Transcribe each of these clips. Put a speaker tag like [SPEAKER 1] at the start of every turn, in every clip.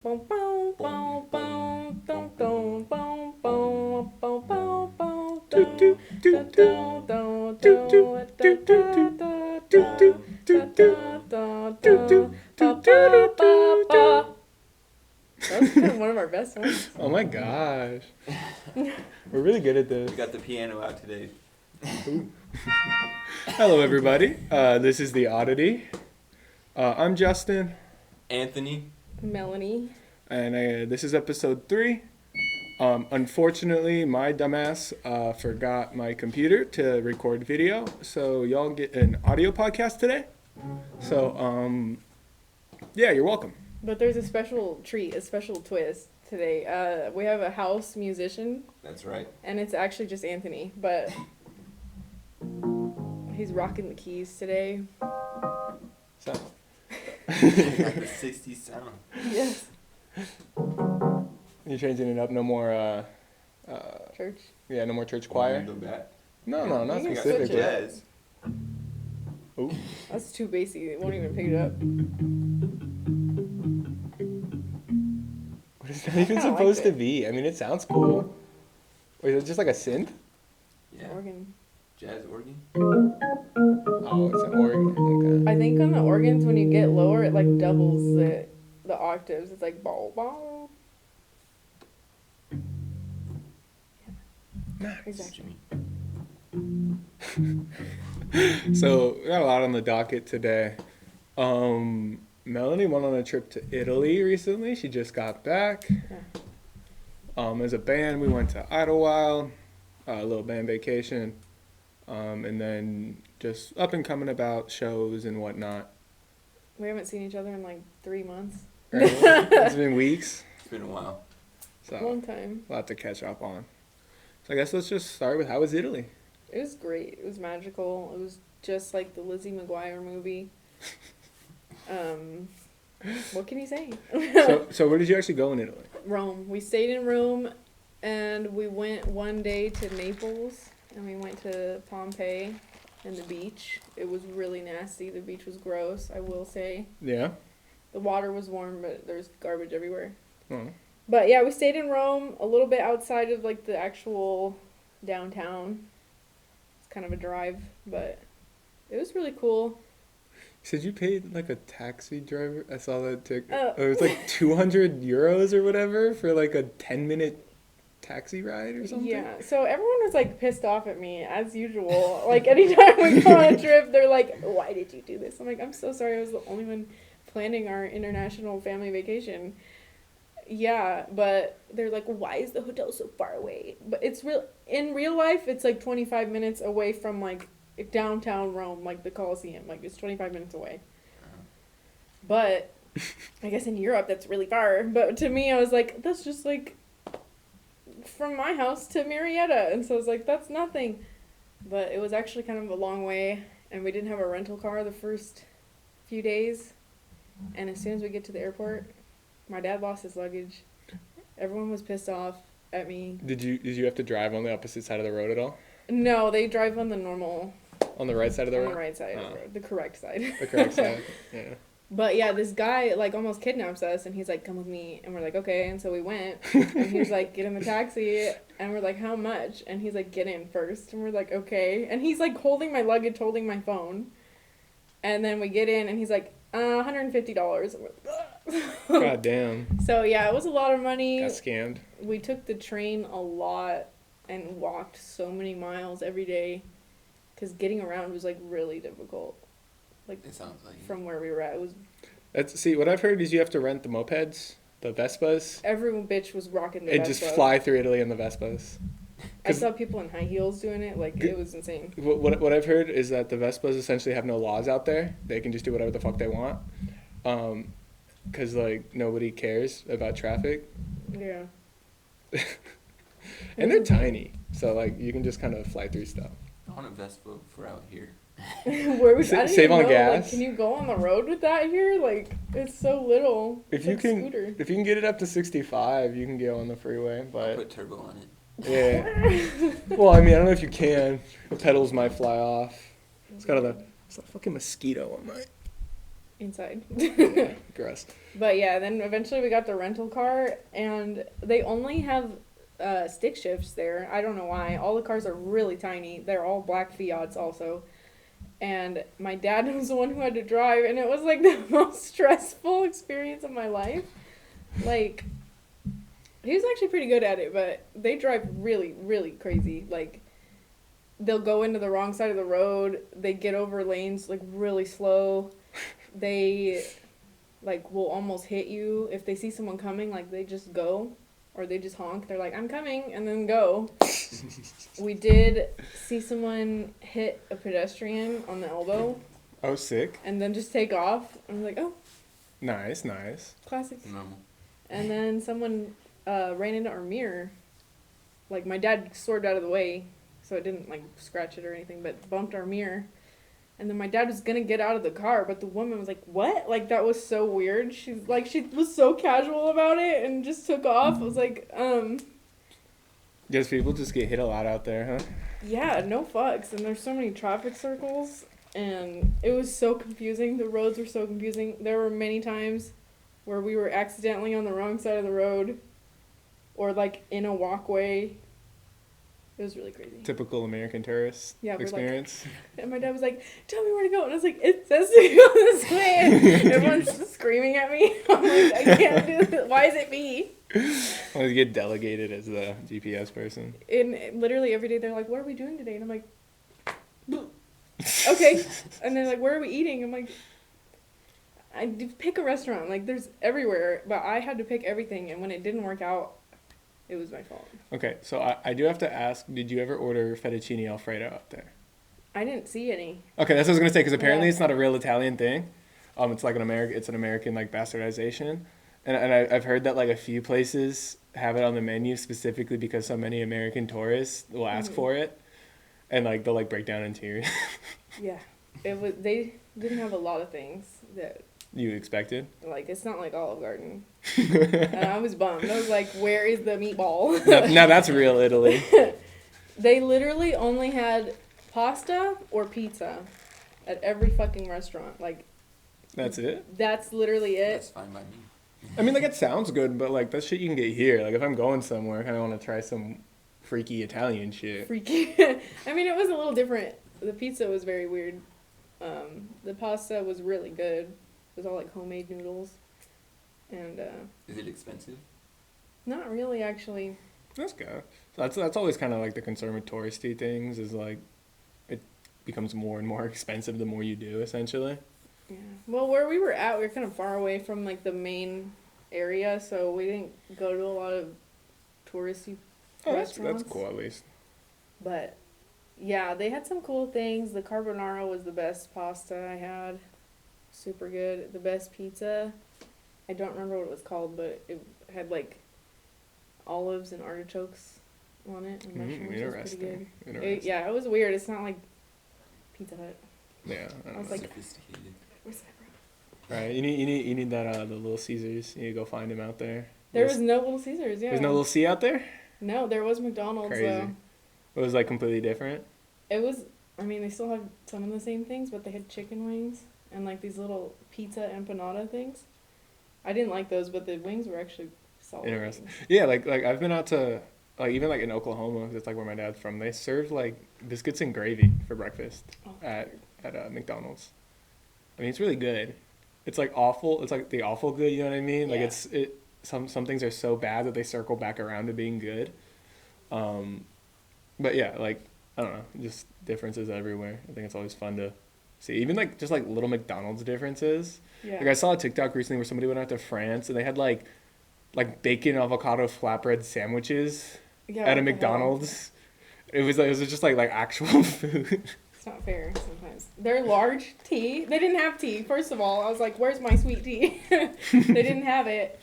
[SPEAKER 1] Boom, boom, boom, boom, boom, boom, boom, boom, boom, boom, boom,
[SPEAKER 2] Do do do do do do do do do do do do do do do do.
[SPEAKER 1] That's kind of one of our best ones.
[SPEAKER 2] Oh my gosh, we're really good at this.
[SPEAKER 3] We got the piano out today.
[SPEAKER 2] Hello, everybody. This is the Oddity. I'm Justin,
[SPEAKER 3] Anthony.
[SPEAKER 1] Melanie.
[SPEAKER 2] and this is episode 3. Unfortunately, my dumbass forgot my computer to record video, so y'all get an audio podcast today. So, yeah, you're welcome.
[SPEAKER 1] But there's a special treat, a special twist today. We have a house musician,
[SPEAKER 3] That's right.
[SPEAKER 1] and it's actually just Anthony, but he's rocking the keys today.
[SPEAKER 2] So,
[SPEAKER 3] Got the 60s sound.
[SPEAKER 1] Yes.
[SPEAKER 2] you're changing it up. No more,
[SPEAKER 1] Church.
[SPEAKER 2] yeah, no more church choir.
[SPEAKER 3] Go back.
[SPEAKER 2] No, not
[SPEAKER 1] You can
[SPEAKER 3] We got
[SPEAKER 1] switch
[SPEAKER 3] the
[SPEAKER 1] it.
[SPEAKER 2] specifically.
[SPEAKER 3] jazz.
[SPEAKER 2] Ooh.
[SPEAKER 1] That's too basic. It won't even pick it up.
[SPEAKER 2] What is that even
[SPEAKER 1] I kinda
[SPEAKER 2] supposed
[SPEAKER 1] like
[SPEAKER 2] to
[SPEAKER 1] it.
[SPEAKER 2] be? I mean, it sounds cool. Wait, is it just like a synth?
[SPEAKER 3] Yeah.
[SPEAKER 1] Organ.
[SPEAKER 3] Jazz organ.
[SPEAKER 2] Oh, it's an organ.
[SPEAKER 1] I think on the organs, when you get lower, it like doubles the octaves. It's like bow bow.
[SPEAKER 2] Okay.
[SPEAKER 1] Exactly.
[SPEAKER 2] So we got a lot on the docket today. Melanie went on a trip to Italy recently. She just got back. As a band, we went to Idlewild, a little band vacation, and then just up and coming about shows and whatnot.
[SPEAKER 1] We haven't seen each other in like 3 months.
[SPEAKER 2] Right? It's been weeks,
[SPEAKER 3] It's been a while.
[SPEAKER 2] so
[SPEAKER 1] Long time.
[SPEAKER 2] a lot to catch up on. So I guess let's just start with how was Italy?
[SPEAKER 1] It was great. It was magical. It was just like the Lizzie McGuire movie. What can you say?
[SPEAKER 2] So where did you actually go in Italy?
[SPEAKER 1] Rome. We stayed in Rome, and we went one day to Naples, and we went to Pompeii and the beach. It was really nasty. The beach was gross, I will say.
[SPEAKER 2] Yeah.
[SPEAKER 1] The water was warm, but there's garbage everywhere.
[SPEAKER 2] Oh.
[SPEAKER 1] But yeah, we stayed in Rome, a little bit outside of like the actual downtown. It's kind of a drive, but it was really cool.
[SPEAKER 2] You said you paid like a taxi driver. I saw that ticket.
[SPEAKER 1] Oh.
[SPEAKER 2] It was like 200 euros or whatever for like a 10-minute taxi ride or something.
[SPEAKER 1] Yeah, so everyone was like pissed off at me as usual. Like anytime we go on a trip, they're like, "Why did you do this?" I'm like, "I'm so sorry. I was the only one planning our international family vacation." Yeah, but they're like, "Why is the hotel so far away?" But it's real in real life. It's like 25 minutes away from like downtown Rome, like the Colosseum. Like it's 25 minutes away. But I guess in Europe that's really far. But to me, I was like, that's just like from my house to Marietta, and so I was like, that's nothing. But it was actually kind of a long way, and we didn't have a rental car the first few days. And as soon as we get to the airport, my dad lost his luggage. Everyone was pissed off at me.
[SPEAKER 2] Did you have to drive on the opposite side of the road at all?
[SPEAKER 1] No, they drive on the normal,
[SPEAKER 2] On the right side of the
[SPEAKER 1] on
[SPEAKER 2] road?
[SPEAKER 1] the right side of the
[SPEAKER 2] Oh.
[SPEAKER 1] road, the correct side.
[SPEAKER 2] The correct side. Yeah.
[SPEAKER 1] But yeah, this guy like almost kidnaps us, and he's like, "Come with me," and we're like, "Okay," and so we went, and he was like, "Get in the taxi," and we're like, "How much?" And he's like, "Get in first," and we're like, "Okay," and he's like holding my luggage, holding my phone, and then we get in, and he's like, $150. And we're like, "Ugh."
[SPEAKER 2] God damn.
[SPEAKER 1] So yeah, it was a lot of money.
[SPEAKER 2] Got scammed.
[SPEAKER 1] We took the train a lot and walked so many miles every day, because getting around was like really difficult. Like
[SPEAKER 3] It sounds like it.
[SPEAKER 1] from where we were at, it was
[SPEAKER 2] See, what I've heard is you have to rent the mopeds, the Vespas,
[SPEAKER 1] every bitch was rocking the
[SPEAKER 2] and just
[SPEAKER 1] Vespa.
[SPEAKER 2] fly through Italy in the Vespas.
[SPEAKER 1] I saw people in high heels doing it. Like, it was insane.
[SPEAKER 2] What I've heard is that the Vespas essentially have no laws out there. They can just do whatever the fuck they want. 'Cause like nobody cares about traffic.
[SPEAKER 1] Yeah.
[SPEAKER 2] And they're tiny. So like you can just kind of fly through stuff.
[SPEAKER 3] I want a Vespa for out here.
[SPEAKER 1] Where we, I didn't
[SPEAKER 2] Save
[SPEAKER 1] even
[SPEAKER 2] on
[SPEAKER 1] know,
[SPEAKER 2] gas.
[SPEAKER 1] Like, can you go on the road with that here? Like, it's so little.
[SPEAKER 2] If
[SPEAKER 1] It's
[SPEAKER 2] you
[SPEAKER 1] like
[SPEAKER 2] can
[SPEAKER 1] Scooter.
[SPEAKER 2] if you can get it up to 65, you can go on the freeway,
[SPEAKER 3] I'll
[SPEAKER 2] but
[SPEAKER 3] put turbo on it.
[SPEAKER 2] yeah. Well, I mean, I don't know if you can. The pedals might fly off. It's got a fucking mosquito on my
[SPEAKER 1] inside.
[SPEAKER 2] Gross.
[SPEAKER 1] But yeah, then eventually we got the rental car, and they only have stick shifts there. I don't know why. All the cars are really tiny. They're all black Fiats also. And my dad was the one who had to drive, and it was like the most stressful experience of my life. Like, he was actually pretty good at it, but they drive really, really crazy. Like, they'll go into the wrong side of the road. They get over lanes like really slow. They like will almost hit you if they see someone coming. Like they just go, or they just honk. They're like, "I'm coming," and then go. We did see someone hit a pedestrian on the elbow
[SPEAKER 2] Oh, sick.
[SPEAKER 1] and then just take off. I was like, "Oh,
[SPEAKER 2] Nice, nice.
[SPEAKER 1] classic."
[SPEAKER 3] Normal.
[SPEAKER 1] And then someone ran into our mirror. Like my dad swerved out of the way, so it didn't like scratch it or anything, but bumped our mirror. And then my dad was gonna get out of the car, but the woman was like, "What?" Like that was so weird. She was so casual about it and just took off. I was like,
[SPEAKER 2] Yes, people just get hit a lot out there, huh?
[SPEAKER 1] yeah, no fucks. And there's so many traffic circles, and it was so confusing. The roads were so confusing. There were many times where we were accidentally on the wrong side of the road, or like in a walkway. It was really crazy.
[SPEAKER 2] Typical American tourist
[SPEAKER 1] Yeah, we're like-
[SPEAKER 2] experience.
[SPEAKER 1] And my dad was like, "Tell me where to go." And I was like, "It says to go this way." And everyone's screaming at me. I'm like, "I can't do this. Why is it me?"
[SPEAKER 2] Well, you get delegated as the GPS person.
[SPEAKER 1] And literally every day they're like, "What are we doing today?" And I'm like, "Okay." And they're like, "Where are we eating?" I'm like, "I pick a restaurant." Like there's everywhere, but I had to pick everything. And when it didn't work out, it was my fault.
[SPEAKER 2] Okay, so I do have to ask, did you ever order fettuccine Alfredo out there?
[SPEAKER 1] I didn't see any.
[SPEAKER 2] Okay, that's what I was gonna say, because apparently
[SPEAKER 1] Yeah.
[SPEAKER 2] it's not a real Italian thing. It's like it's an American like bastardization, and I've heard that like a few places have it on the menu specifically because so many American tourists will ask
[SPEAKER 1] Mhm.
[SPEAKER 2] for it, and like they'll like break down in tears.
[SPEAKER 1] Yeah, it was. They didn't have a lot of things that.
[SPEAKER 2] You expected?
[SPEAKER 1] Like, it's not like Olive Garden. And I was bummed. I was like, where is the meatball?
[SPEAKER 2] Now that's real Italy.
[SPEAKER 1] They literally only had pasta or pizza at every fucking restaurant. Like,
[SPEAKER 2] That's it.
[SPEAKER 1] that's literally it.
[SPEAKER 3] That's fine by me.
[SPEAKER 2] I mean, like it sounds good, but like that's shit you can get here. Like if I'm going somewhere, I kind of want to try some freaky Italian shit.
[SPEAKER 1] Freaky. I mean, it was a little different. The pizza was very weird. The pasta was really good. It was all like homemade noodles. And,
[SPEAKER 3] Is it expensive?
[SPEAKER 1] not really, actually.
[SPEAKER 2] That's good. So that's always kind of like the concern with touristy things is like it becomes more and more expensive the more you do, essentially.
[SPEAKER 1] Yeah. Well, where we were at, we were kind of far away from like the main area, so we didn't go to a lot of touristy
[SPEAKER 2] Oh, that's
[SPEAKER 1] restaurants.
[SPEAKER 2] cool at least.
[SPEAKER 1] But yeah, they had some cool things. The carbonara was the best pasta I had. Super good. The best pizza. I don't remember what it was called, but it had like olives and artichokes on it and mushrooms. It was pretty
[SPEAKER 2] Interesting.
[SPEAKER 1] good.
[SPEAKER 2] Interesting.
[SPEAKER 1] Yeah, it was weird. It's not like Pizza Hut.
[SPEAKER 2] Yeah. I
[SPEAKER 1] I
[SPEAKER 2] don't
[SPEAKER 1] was
[SPEAKER 2] know.
[SPEAKER 1] like-
[SPEAKER 3] Sophisticated.
[SPEAKER 1] Where's that from?
[SPEAKER 2] Right. You need that the Little Caesars. You need to go find him out there.
[SPEAKER 1] There was no Little Caesars. Yeah.
[SPEAKER 2] There's no Little C out there.
[SPEAKER 1] No, there was McDonald's
[SPEAKER 2] Crazy.
[SPEAKER 1] though.
[SPEAKER 2] It was like completely different.
[SPEAKER 1] It was. I mean, they still have some of the same things, but they had chicken wings and like these little pizza empanada things. I didn't like those, but the wings were actually solid.
[SPEAKER 2] Interesting. Yeah, like I've been out to like even like in Oklahoma, 'cause it's like where my dad's from. They serve like biscuits and gravy for breakfast
[SPEAKER 1] Oh,
[SPEAKER 2] at McDonald's. I mean, it's really good. It's like awful. It's like the awful good. You know what I mean? Like
[SPEAKER 1] Yeah.
[SPEAKER 2] some things are so bad that they circle back around to being good. But yeah, like I don't know, just differences everywhere. I think it's always fun to see. Even like just like little McDonald's differences.
[SPEAKER 1] yeah.
[SPEAKER 2] Like I saw a TikTok recently where somebody went out to France and they had like bacon avocado flatbread sandwiches
[SPEAKER 1] Yeah,
[SPEAKER 2] at
[SPEAKER 1] what
[SPEAKER 2] a
[SPEAKER 1] the hell?
[SPEAKER 2] McDonald's. It was just like actual food.
[SPEAKER 1] It's not fair sometimes. Their large tea. They didn't have tea. First of all, I was like, "Where's my sweet tea?" They didn't have it,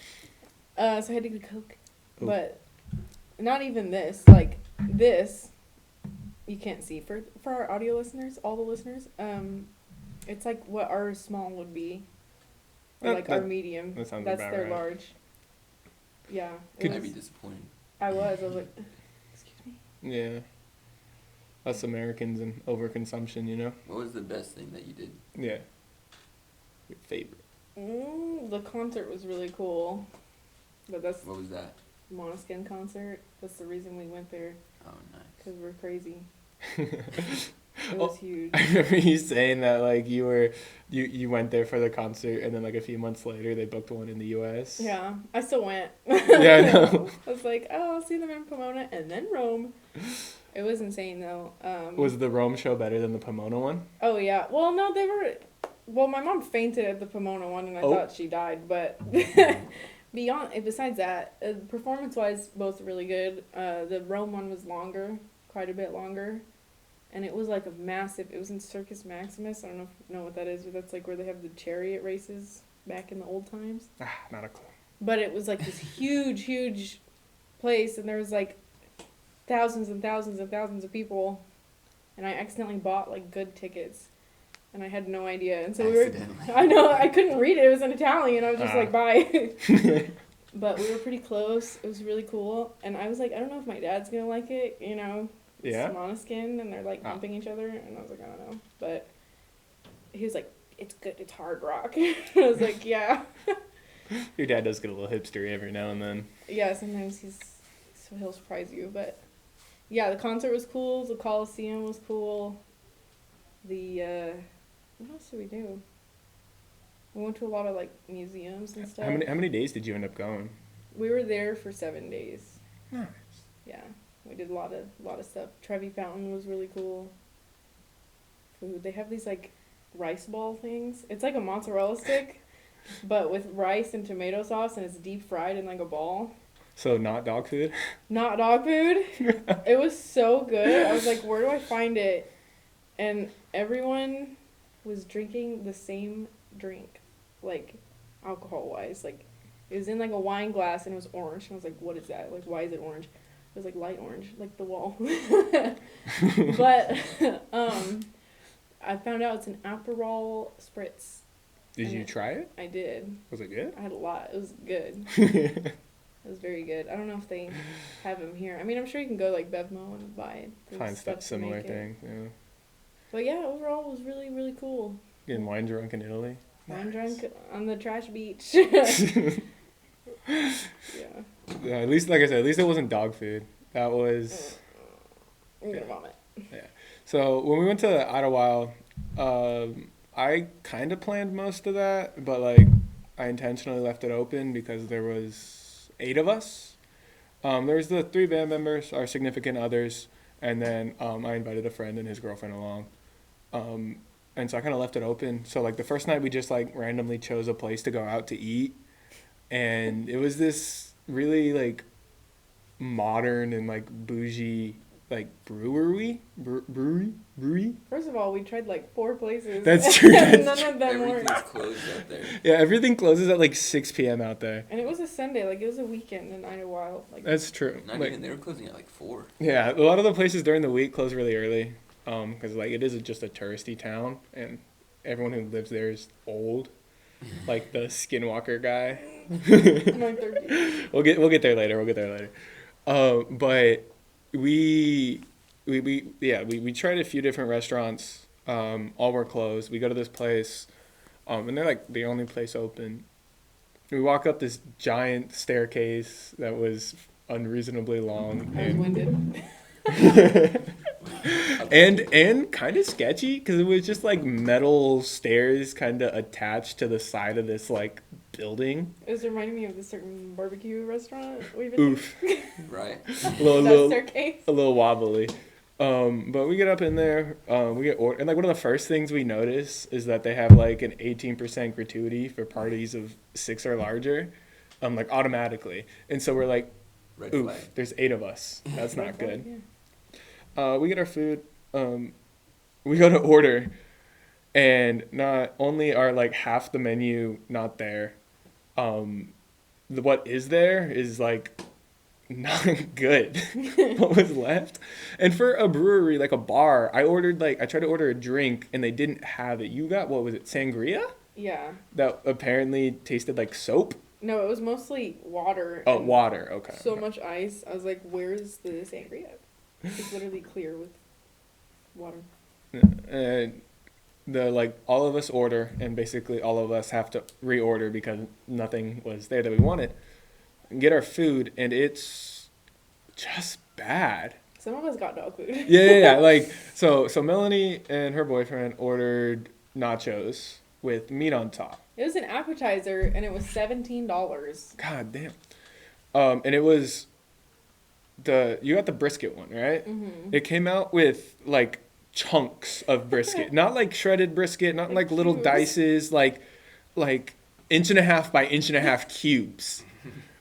[SPEAKER 1] so I had to get a Coke.
[SPEAKER 2] Ooh.
[SPEAKER 1] But not even this. Like this, you can't see for our audio listeners, all the listeners. It's like what our small would be, or like our medium.
[SPEAKER 2] that sounds
[SPEAKER 1] That's
[SPEAKER 2] about
[SPEAKER 1] their
[SPEAKER 2] right.
[SPEAKER 1] large. Yeah. it
[SPEAKER 3] Could
[SPEAKER 1] was-
[SPEAKER 3] be disappointing.
[SPEAKER 1] I was like, excuse me.
[SPEAKER 2] Yeah. Us Americans and overconsumption, you know?
[SPEAKER 3] What was the best thing that you did?
[SPEAKER 2] Yeah. Your favorite.
[SPEAKER 1] The concert was really cool. But that's
[SPEAKER 3] What was that?
[SPEAKER 1] Måneskin concert. That's the reason we went there.
[SPEAKER 3] Oh, nice.
[SPEAKER 1] Because we're crazy. It was huge.
[SPEAKER 2] I remember you saying that like you went there for the concert and then like a few months later they booked one in the US.
[SPEAKER 1] Yeah, I still went.
[SPEAKER 2] Yeah, I know.
[SPEAKER 1] I was like, oh, I'll see them in Pomona and then Rome. It was insane though.
[SPEAKER 2] Was the Rome show better than the Pomona one?
[SPEAKER 1] Oh yeah. Well, no, they were. Well, my mom fainted at the Pomona one, and I
[SPEAKER 2] Oh.
[SPEAKER 1] thought she died. But besides that, performance-wise, both really good. The Rome one was longer, quite a bit longer, and it was like a massive. It was in Circus Maximus. I don't know if you know what that is, but that's like where they have the chariot races back in the old times.
[SPEAKER 2] Not a clue.
[SPEAKER 1] But it was like this huge, huge place, and there was like thousands and thousands and thousands of people, and I accidentally bought like good tickets, and I had no idea, and so
[SPEAKER 3] Accidentally.
[SPEAKER 1] I know, I couldn't read it, it was in Italian, I was just like, bye. But we were pretty close, it was really cool, and I was like, I don't know if my dad's gonna like it, you know, it's
[SPEAKER 2] Yeah?
[SPEAKER 1] Måneskin, and they're like humping each other, and I was like, I don't know, but he was like, it's good, it's hard rock. I was like, yeah.
[SPEAKER 2] Your dad does get a little hipstery every now and then.
[SPEAKER 1] Yeah, sometimes he'll surprise you, but yeah, the concert was cool, the Coliseum was cool, what else did we do? We went to a lot of like museums and stuff.
[SPEAKER 2] How many days did you end up going?
[SPEAKER 1] We were there for 7 days.
[SPEAKER 2] Nice.
[SPEAKER 1] Yeah, we did a lot of stuff. Trevi Fountain was really cool. Food, they have these like rice ball things. It's like a mozzarella stick, but with rice and tomato sauce, and it's deep fried in like a ball.
[SPEAKER 2] So not dog food?
[SPEAKER 1] Not dog food. It was so good. I was like, where do I find it? And everyone was drinking the same drink, like alcohol-wise. Like, it was in like a wine glass and it was orange. And I was like, what is that? Like, why is it orange? It was like light orange, like the wall. But I found out it's an Aperol Spritz.
[SPEAKER 2] Did you try it?
[SPEAKER 1] I did.
[SPEAKER 2] Was it good?
[SPEAKER 1] I had a lot. It was good. It was very good. I don't know if they have them here. I mean, I'm sure you can go like Bevmo and buy the
[SPEAKER 2] Find
[SPEAKER 1] stuff
[SPEAKER 2] stuff similar
[SPEAKER 1] to make it.
[SPEAKER 2] thing. Yeah.
[SPEAKER 1] But yeah, overall it was really, really cool.
[SPEAKER 2] Getting wine drunk in Italy.
[SPEAKER 1] Wine drunk on the trash beach. Yeah.
[SPEAKER 2] Yeah, at least, like I said, at least it wasn't dog food. That was.
[SPEAKER 1] I'm gonna vomit.
[SPEAKER 2] So when we went to Idlewild, I kind of planned most of that, but like I intentionally left it open because there was 8 of us. There's the 3 band members, our significant others, and then I invited a friend and his girlfriend along. And so I kind of left it open. So like the first night we just like randomly chose a place to go out to eat, and it was this really like modern and like bougie like brewery.
[SPEAKER 1] First of all, we tried like 4 places.
[SPEAKER 2] That's true,
[SPEAKER 1] And
[SPEAKER 2] that's
[SPEAKER 1] none of them
[SPEAKER 3] Everything's
[SPEAKER 1] worked.
[SPEAKER 3] closed out there.
[SPEAKER 2] Yeah, everything closes at like 6 p.m. out there.
[SPEAKER 1] And it was a Sunday, like it was a weekend in Idlewild. Like
[SPEAKER 2] That's true.
[SPEAKER 3] Not
[SPEAKER 2] Like,
[SPEAKER 3] even, they were closing at like 4.
[SPEAKER 2] yeah, a lot of the places during the week close really early, because like it is just a touristy town, and everyone who lives there is old, like the Skinwalker guy.
[SPEAKER 1] I'm like 30.
[SPEAKER 2] We'll get there later. But we tried a few different restaurants. All were closed. We go to this place, and they're like the only place open. We walk up this giant staircase that was unreasonably long.
[SPEAKER 1] I was winded.
[SPEAKER 2] And kind of sketchy because it was just like metal stairs kind of attached to the side of this like building.
[SPEAKER 1] It was reminding me of this certain barbecue restaurant we've been
[SPEAKER 2] Oof.
[SPEAKER 3] Right?
[SPEAKER 2] A little,
[SPEAKER 1] that
[SPEAKER 2] little,
[SPEAKER 1] staircase.
[SPEAKER 2] a little wobbly. But we get up in there, we get and like one of the first things we notice is that they have like an 18% gratuity for parties of 6 or larger, like automatically. And so we're like,
[SPEAKER 3] Red
[SPEAKER 2] oof,
[SPEAKER 3] flag.
[SPEAKER 2] there's 8 of us. That's not good.
[SPEAKER 1] Yeah.
[SPEAKER 2] We get our food. We go to order, and not only are like half the menu not there, what is there is like not good. What was left, and for a brewery like a bar, I tried to order a drink and they didn't have it. You got, what was it, sangria?
[SPEAKER 1] Yeah.
[SPEAKER 2] That apparently tasted like soap.
[SPEAKER 1] No, it was mostly water.
[SPEAKER 2] Oh,
[SPEAKER 1] and
[SPEAKER 2] water. Okay.
[SPEAKER 1] So much ice. I was like, where's the sangria? It's literally clear with water.
[SPEAKER 2] And all of us order, and basically all of us have to reorder because nothing was there that we wanted. And get our food, and it's just bad.
[SPEAKER 1] Some of us got dog food.
[SPEAKER 2] Yeah. Like, so Melanie and her boyfriend ordered nachos with meat on top.
[SPEAKER 1] It was an appetizer, and it was $17.
[SPEAKER 2] God damn. And it was you got the brisket one, right?
[SPEAKER 1] Mm-hmm.
[SPEAKER 2] It came out with like chunks of brisket, not like shredded brisket, not like little
[SPEAKER 1] cubes.
[SPEAKER 2] dices, like 1.5 by 1.5 cubes,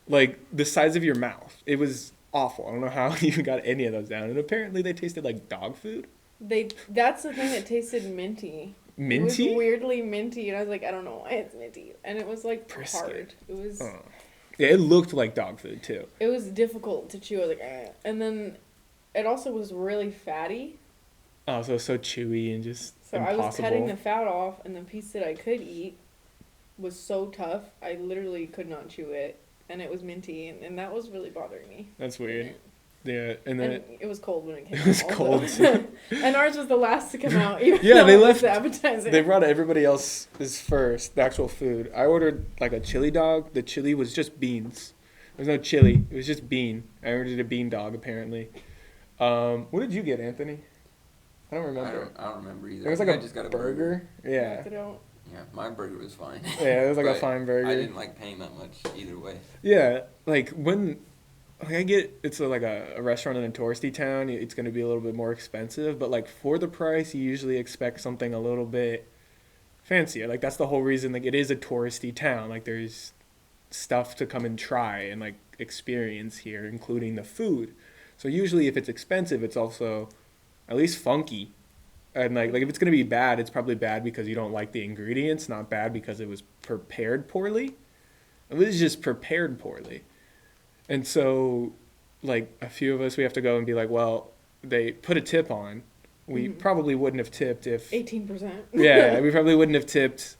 [SPEAKER 2] like the size of your mouth. It was awful. I don't know how you got any of those down, and apparently they tasted like dog food.
[SPEAKER 1] That's the thing that tasted minty.
[SPEAKER 2] Minty?
[SPEAKER 1] It was weirdly minty, and I was like, I don't know why it's minty. And it was like
[SPEAKER 2] Brisket.
[SPEAKER 1] hard. It was
[SPEAKER 2] Yeah, it looked like dog food too.
[SPEAKER 1] it was difficult to chew. I was like, eh. And then it also was really fatty.
[SPEAKER 2] Oh, so it was so chewy and just
[SPEAKER 1] So
[SPEAKER 2] impossible.
[SPEAKER 1] I was cutting the fat off, and the piece that I could eat was so tough. I literally could not chew it, and it was minty, and that was really bothering me.
[SPEAKER 2] That's weird. Yeah, and then
[SPEAKER 1] And it was cold when it came out.
[SPEAKER 2] was
[SPEAKER 1] also.
[SPEAKER 2] cold, too.
[SPEAKER 1] And ours was the last to come out. Even
[SPEAKER 2] Yeah,
[SPEAKER 1] though
[SPEAKER 2] they
[SPEAKER 1] it was
[SPEAKER 2] left-
[SPEAKER 1] the appetizer.
[SPEAKER 2] they brought everybody else's first, the actual food. I ordered like a chili dog. The chili was just beans. There was no chili. It was just bean. I ordered a bean dog apparently. What did you get, Anthony? I don't remember.
[SPEAKER 3] I don't remember either.
[SPEAKER 2] It was
[SPEAKER 3] I
[SPEAKER 2] like
[SPEAKER 3] think
[SPEAKER 2] a
[SPEAKER 3] I just got a
[SPEAKER 2] burger. Yeah.
[SPEAKER 1] I don't-
[SPEAKER 3] Yeah, my burger was fine.
[SPEAKER 2] Yeah, it was like a
[SPEAKER 3] But
[SPEAKER 2] fine burger.
[SPEAKER 3] I didn't like paying that much either way.
[SPEAKER 2] Yeah, like when I get it's like a restaurant in a touristy town, it's going to be a little bit more expensive, but like for the price, you usually expect something a little bit fancier. Like that's the whole reason like it is a touristy town. Like there's stuff to come and try and like experience here, including the food. So usually if it's expensive, it's also at least funky. And like if it's going to be bad, it's probably bad because you don't like the ingredients, not bad because it was prepared poorly. It was just prepared poorly. And so, like, a few of us, we have to go and be like, well, they put a tip on. We
[SPEAKER 1] Mhm.
[SPEAKER 2] probably wouldn't have tipped if...
[SPEAKER 1] 18%.
[SPEAKER 2] Yeah, we probably wouldn't have tipped.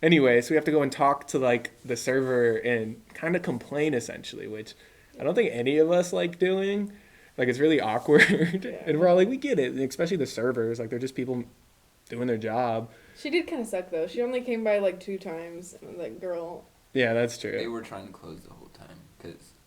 [SPEAKER 2] Anyway, so we have to go and talk to, like, the server and kind of complain, essentially, which I don't think any of us like doing. Like, it's really awkward.
[SPEAKER 1] Yeah.
[SPEAKER 2] And we're all like, we get it. And especially the servers. Like, they're just people doing their job.
[SPEAKER 1] She did kind of suck, though. She only came by like 2 times. And I was like, girl,
[SPEAKER 2] Yeah, that's
[SPEAKER 3] They
[SPEAKER 2] true.
[SPEAKER 3] were trying to close the whole time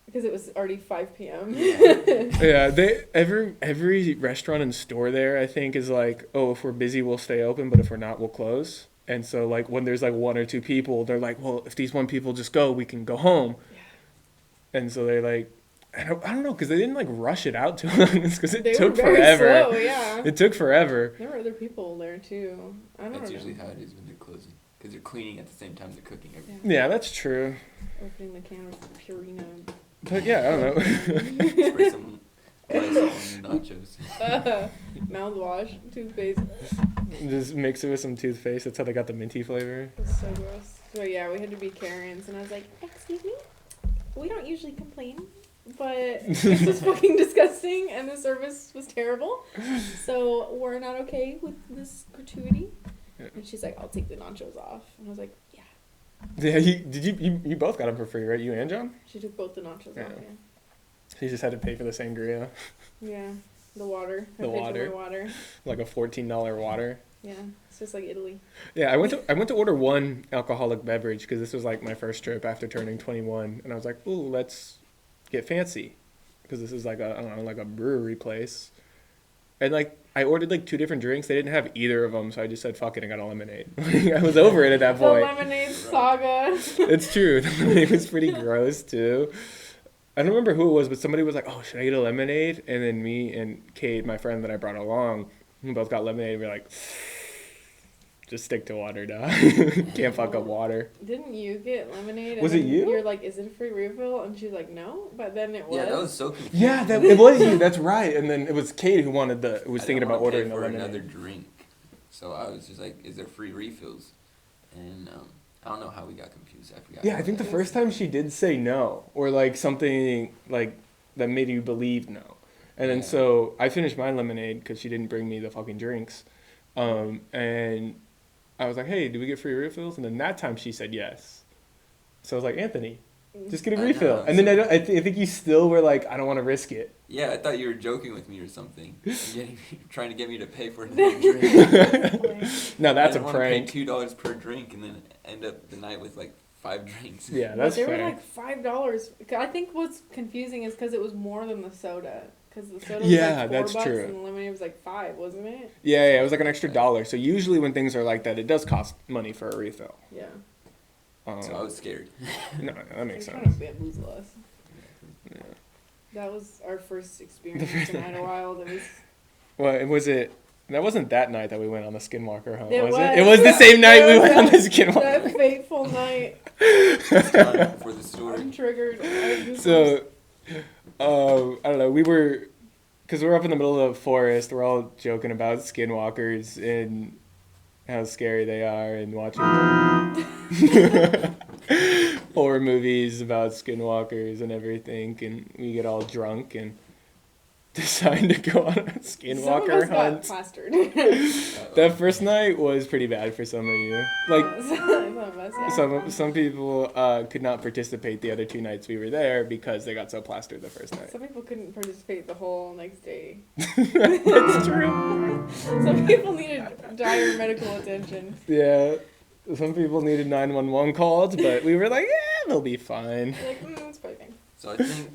[SPEAKER 1] because it was already 5 p.m.
[SPEAKER 2] Yeah, every restaurant and store there, I think, is like, oh, if we're busy, we'll stay open, but if we're not, we'll close. And so, like, when there's like 1 or 2 people, they're like, well, if these 1 people just go, we can go home.
[SPEAKER 1] Yeah.
[SPEAKER 2] And so they're like, I don't know, because they didn't like rush it out to us because it
[SPEAKER 1] They
[SPEAKER 2] took
[SPEAKER 1] were very
[SPEAKER 2] forever.
[SPEAKER 1] slow, yeah.
[SPEAKER 2] It took forever.
[SPEAKER 1] There were other people there, too. I don't
[SPEAKER 3] That's
[SPEAKER 1] know.
[SPEAKER 3] usually how it is when they're closing. Because they're cleaning at the same time they're cooking everything.
[SPEAKER 2] Yeah, that's true.
[SPEAKER 1] Opening the can with Purina.
[SPEAKER 2] But yeah, I don't know.
[SPEAKER 3] Spray some rice on nachos.
[SPEAKER 1] Mouthwash, toothpaste.
[SPEAKER 2] Just mix it with some toothpaste. That's how they got the minty flavor.
[SPEAKER 1] It's so gross. So yeah, we had to be Karens, and I was like, excuse me? We don't usually complain, but this was fucking disgusting, and the service was terrible. So we're not okay with this gratuity.
[SPEAKER 2] Yeah.
[SPEAKER 1] And she's like, I'll take the nachos off. And I was like, yeah.
[SPEAKER 2] Yeah, you both got them for free, right? You and John?
[SPEAKER 1] She took both the nachos
[SPEAKER 2] Yeah.
[SPEAKER 1] off,
[SPEAKER 2] You just had to pay for the sangria,
[SPEAKER 1] yeah. The water. I
[SPEAKER 2] The
[SPEAKER 1] paid for
[SPEAKER 2] water.
[SPEAKER 1] my water.
[SPEAKER 2] like a $14 water.
[SPEAKER 1] Yeah. It's just like Italy.
[SPEAKER 2] Yeah, I went to order one alcoholic beverage because this was like my first trip after turning 21, and I was like, ooh, let's get fancy, because this is like I don't know, like a brewery place, and like I ordered like 2 different drinks. They didn't have either of them, so I just said fuck it, I got a lemonade. I was over it at that
[SPEAKER 1] The
[SPEAKER 2] point.
[SPEAKER 1] lemonade saga.
[SPEAKER 2] It's true. The lemonade was pretty gross too. I don't remember who it was, but somebody was like, "Oh, should I get a lemonade?" And then me and Kate, my friend that I brought along, we both got lemonade. We were like, "Just stick to water, dog. Can't fuck up water."
[SPEAKER 1] Didn't you get lemonade? And
[SPEAKER 2] Was it
[SPEAKER 1] then
[SPEAKER 2] you?
[SPEAKER 1] You're like, is it a free refill? And she's like, no. But then it was.
[SPEAKER 3] Yeah, that was so confusing.
[SPEAKER 2] Yeah, it was you. That's right. And then it was Kate who was thinking about ordering the
[SPEAKER 3] for
[SPEAKER 2] lemonade.
[SPEAKER 3] another drink. So I was just like, is there free refills? And I don't know how we got confused. I forgot.
[SPEAKER 2] Yeah, I think the first time she did say no, or like something like that made you believe no. And then
[SPEAKER 3] Yeah.
[SPEAKER 2] so I finished my lemonade because she didn't bring me the fucking drinks. And I was like, hey, do we get free refills? And then that time she said yes. So I was like, Anthony, Just get a
[SPEAKER 3] I know,
[SPEAKER 2] refill. And then I think you still were like, I don't want to risk it.
[SPEAKER 3] Yeah, I thought you were joking with me or something. Trying to get me to pay for another drink.
[SPEAKER 2] No, that's
[SPEAKER 3] I
[SPEAKER 2] a
[SPEAKER 3] didn't
[SPEAKER 2] prank.
[SPEAKER 3] Want to pay $2 per drink and then end up the night with like 5 drinks.
[SPEAKER 2] Yeah,
[SPEAKER 1] But
[SPEAKER 2] that's
[SPEAKER 1] they
[SPEAKER 2] fair.
[SPEAKER 1] were like $5. I think what's confusing is because it was more than the soda. Because the soda was
[SPEAKER 2] Yeah,
[SPEAKER 1] like
[SPEAKER 2] that's
[SPEAKER 1] $4
[SPEAKER 2] true.
[SPEAKER 1] and the lemonade was like $5, wasn't it?
[SPEAKER 2] Yeah, it was like an extra $1. So usually when things are like that, it does cost money for a refill.
[SPEAKER 1] Yeah.
[SPEAKER 3] So I was scared.
[SPEAKER 2] No, that makes
[SPEAKER 1] They're
[SPEAKER 2] sense.
[SPEAKER 1] trying to bamboozle us.
[SPEAKER 2] Yeah.
[SPEAKER 1] That was our first experience in Idlewild. It was.
[SPEAKER 2] Well, was it? That wasn't that night that we went on the Skinwalker hunt,
[SPEAKER 1] It
[SPEAKER 2] was
[SPEAKER 1] was.
[SPEAKER 2] it? It was the same night we went on the
[SPEAKER 1] That
[SPEAKER 2] Skinwalker.
[SPEAKER 1] fateful night.
[SPEAKER 3] Time for the story.
[SPEAKER 1] I'm triggered.
[SPEAKER 2] So, I don't know. Because we're up in the middle of the forest. We're all joking about skinwalkers and how scary they are, and watching horror movies about skinwalkers and everything. And we get all drunk and decide to go on a
[SPEAKER 1] Some of
[SPEAKER 2] skinwalker
[SPEAKER 1] us got
[SPEAKER 2] hunt.
[SPEAKER 1] plastered.
[SPEAKER 2] That first night was pretty bad for some of you. Like,
[SPEAKER 1] Some of us, yeah.
[SPEAKER 2] some people could not participate the other 2 nights we were there because they got so plastered the first night.
[SPEAKER 1] Some people couldn't participate the whole next day.
[SPEAKER 2] That's true.
[SPEAKER 1] Some people needed dire medical attention.
[SPEAKER 2] Yeah, some people needed 911 calls, but we were like, yeah, they'll be fine.
[SPEAKER 1] Like, it's probably fine.
[SPEAKER 3] So I think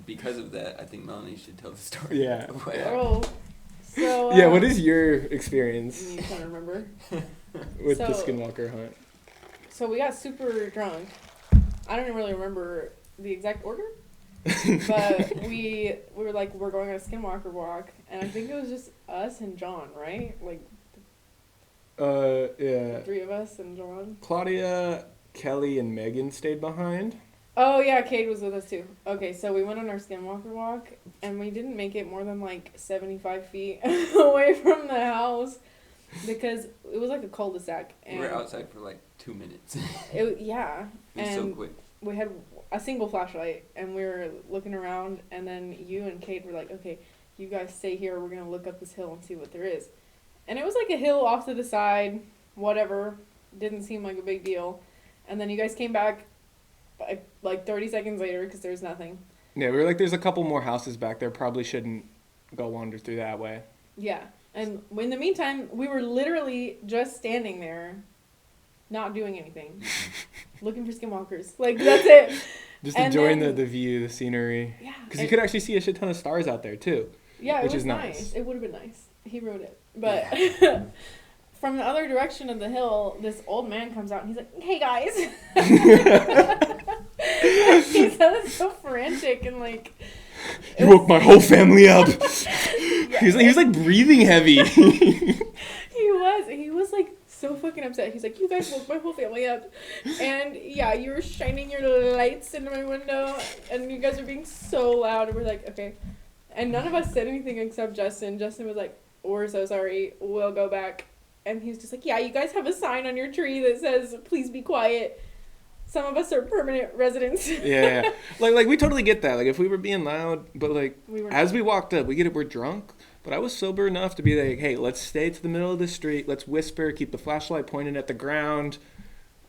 [SPEAKER 3] because of that, I think Melanie should tell the story.
[SPEAKER 2] Yeah.
[SPEAKER 3] of what happened.
[SPEAKER 1] Oh, so.
[SPEAKER 2] Yeah, what is your experience
[SPEAKER 1] You can't remember.
[SPEAKER 2] with the
[SPEAKER 1] So-
[SPEAKER 2] skinwalker hunt?
[SPEAKER 1] So we got super drunk. I don't really remember the exact order, but we were like, we're going on a skinwalker walk, and I think it was just us and John, right? Like
[SPEAKER 2] Yeah.
[SPEAKER 1] the 3 of us and John.
[SPEAKER 2] Claudia, Kelly, and Megan stayed behind.
[SPEAKER 1] Oh yeah, Cade was with us too. Okay, so we went on our skinwalker walk, and we didn't make it more than like 75 feet away from the house because it was like a cul-de-sac.
[SPEAKER 3] We
[SPEAKER 1] And
[SPEAKER 3] were outside for like 2 minutes.
[SPEAKER 1] yeah,
[SPEAKER 3] It was so
[SPEAKER 1] and
[SPEAKER 3] quick.
[SPEAKER 1] we had a single flashlight, and we were looking around, and then you and Cade were like, okay, you guys stay here, we're gonna look up this hill and see what there is. And it was like a hill off to the side, whatever, didn't seem like a big deal. And then you guys came back like 30 seconds later because there's nothing.
[SPEAKER 2] Yeah, we were like, there's a couple more houses back there. Probably shouldn't go wander through that way.
[SPEAKER 1] Yeah, and in the meantime, we were literally just standing there, not doing anything, looking for skinwalkers. Like, that's it.
[SPEAKER 2] Just
[SPEAKER 1] And
[SPEAKER 2] enjoying
[SPEAKER 1] then-
[SPEAKER 2] the view, the scenery.
[SPEAKER 1] Yeah.
[SPEAKER 2] Because you could actually see a shit ton of stars out there, too.
[SPEAKER 1] Yeah,
[SPEAKER 2] which
[SPEAKER 1] it was
[SPEAKER 2] is nice.
[SPEAKER 1] It would have been nice. He wrote it. But from the other direction of the hill, this old man comes out and he's like, hey guys. He sounded so frantic and like.
[SPEAKER 2] You woke my whole family up.
[SPEAKER 1] Yeah.
[SPEAKER 2] He was like breathing heavy.
[SPEAKER 1] He was like so fucking upset. He's like, you guys woke my whole family up. And yeah, you were shining your lights into my window and you guys are being so loud. And we're like, okay. And none of us said anything except Justin. Justin was like, we're so sorry. We'll go back. And he's just like, yeah, you guys have a sign on your tree that says, please be quiet. Some of us are permanent residents.
[SPEAKER 2] Yeah. Like we totally get that. Like if we were being loud, but like
[SPEAKER 1] We were
[SPEAKER 2] as we walked up, we get it, we're drunk. But I was sober enough to be like, hey, let's stay to the middle of the street. Let's whisper, keep the flashlight pointed at the ground.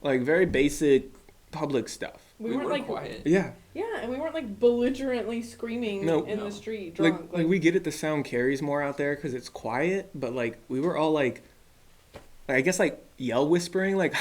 [SPEAKER 2] Like very basic public stuff.
[SPEAKER 1] we
[SPEAKER 3] We
[SPEAKER 1] weren't
[SPEAKER 3] were
[SPEAKER 1] like,
[SPEAKER 3] quiet.
[SPEAKER 2] Yeah.
[SPEAKER 1] yeah, and we weren't like belligerently screaming
[SPEAKER 2] No.
[SPEAKER 1] in
[SPEAKER 3] No.
[SPEAKER 1] the street
[SPEAKER 2] Like,
[SPEAKER 1] drunk.
[SPEAKER 2] like we get it, the sound carries more out there because it's quiet. But like we were all like I guess like yell whispering, like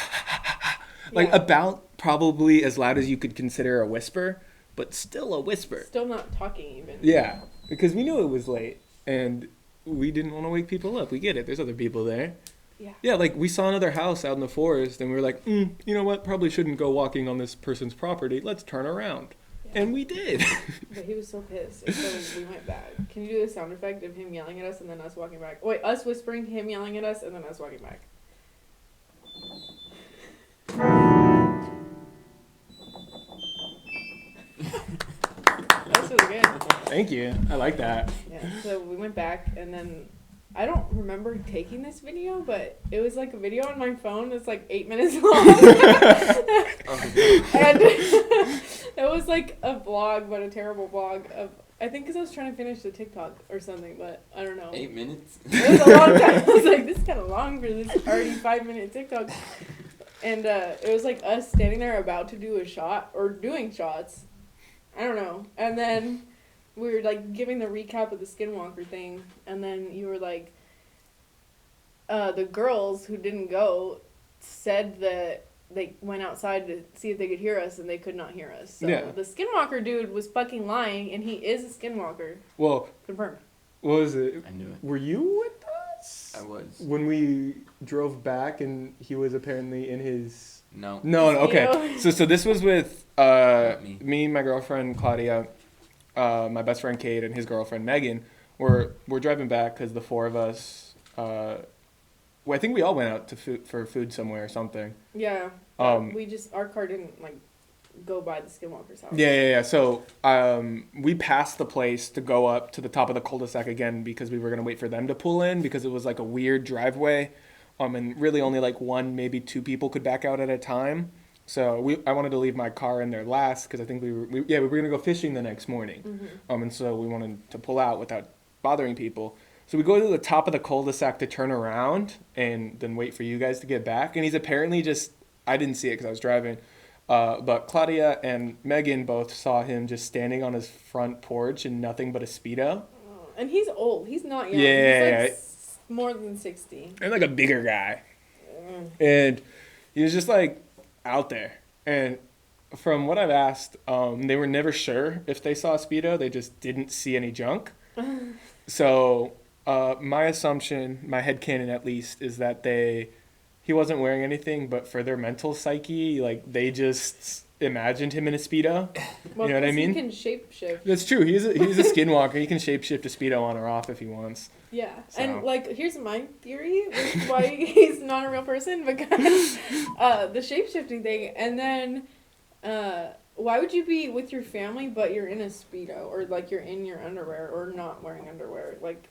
[SPEAKER 2] like
[SPEAKER 1] Yeah.
[SPEAKER 2] about probably as loud as you could consider a whisper, but still a whisper.
[SPEAKER 1] Still not talking even.
[SPEAKER 2] Yeah, because we knew it was late and we didn't want to wake people up. We get it. There's other people there.
[SPEAKER 1] Yeah.
[SPEAKER 2] Yeah, like we saw another house out in the forest and we were like, you know what? Probably shouldn't go walking on this person's property. Let's turn around.
[SPEAKER 1] Yeah.
[SPEAKER 2] And we did.
[SPEAKER 1] But he was so pissed, and so we went back. Can you do the sound effect of him yelling at us and then us walking back? Wait, us whispering, him yelling at us, and then us walking back. That's really good.
[SPEAKER 2] Thank you. I like that.
[SPEAKER 1] Yeah. So we went back, and then I don't remember taking this video, but it was like a video on my phone that's like 8 minutes long. And it was like a vlog, but a terrible vlog of, I think because I was trying to finish the TikTok or something, but I don't know.
[SPEAKER 3] 8 minutes?
[SPEAKER 1] It was a long time. I was like, this is kind of long for this already 5-minute TikTok. And it was like us standing there about to do a shot or doing shots. I don't know. And then we were like giving the recap of the Skinwalker thing, and then you were like, the girls who didn't go said that they went outside to see if they could hear us, and they could not hear us. So
[SPEAKER 2] Yeah.
[SPEAKER 1] the Skinwalker dude was fucking lying, and he is a Skinwalker.
[SPEAKER 2] Well,
[SPEAKER 1] Confirmed.
[SPEAKER 2] what was it?
[SPEAKER 3] I knew it.
[SPEAKER 2] Were you with us?
[SPEAKER 3] I was.
[SPEAKER 2] When we drove back and he was apparently in his...
[SPEAKER 3] No.
[SPEAKER 2] No, okay.
[SPEAKER 1] Mosquito.
[SPEAKER 2] So this was with
[SPEAKER 3] Me.
[SPEAKER 2] me, my girlfriend Claudia, my best friend Kate, and his girlfriend Megan. We're driving back because the four of us... well, I think we all went out to for food somewhere or something.
[SPEAKER 1] Yeah.
[SPEAKER 2] Um,
[SPEAKER 1] Our car didn't like go by the Skinwalker's house.
[SPEAKER 2] Yeah. So we passed the place to go up to the top of the cul-de-sac again because we were gonna wait for them to pull in because it was like a weird driveway, and really only like one, maybe two people could back out at a time. So I wanted to leave my car in there last because I think we were gonna go fishing the next morning,
[SPEAKER 1] Mm-hmm.
[SPEAKER 2] and so we wanted to pull out without bothering people. So we go to the top of the cul-de-sac to turn around and then wait for you guys to get back. And he's apparently just, I didn't see it because I was driving, but Claudia and Megan both saw him just standing on his front porch in nothing but a Speedo.
[SPEAKER 1] And he's old. He's not young.
[SPEAKER 2] Yeah.
[SPEAKER 1] He's like more than 60.
[SPEAKER 2] And like a bigger guy. And he was just like out there. And from what I've asked, they were never sure if they saw a Speedo. They just didn't see any junk. So my assumption, my headcanon at least, is that he wasn't wearing anything, but for their mental psyche, like they just imagined him in a Speedo.
[SPEAKER 1] Well,
[SPEAKER 2] You know what I
[SPEAKER 1] plus
[SPEAKER 2] mean?
[SPEAKER 1] He can shapeshift.
[SPEAKER 2] That's true. He's a skinwalker. He can shapeshift a Speedo on or off if he wants.
[SPEAKER 1] Yeah.
[SPEAKER 2] So.
[SPEAKER 1] And like, here's my theory with why he's not a real person, because the shapeshifting thing, and then why would you be with your family but you're in a Speedo, or like you're in your underwear or not wearing underwear? Like,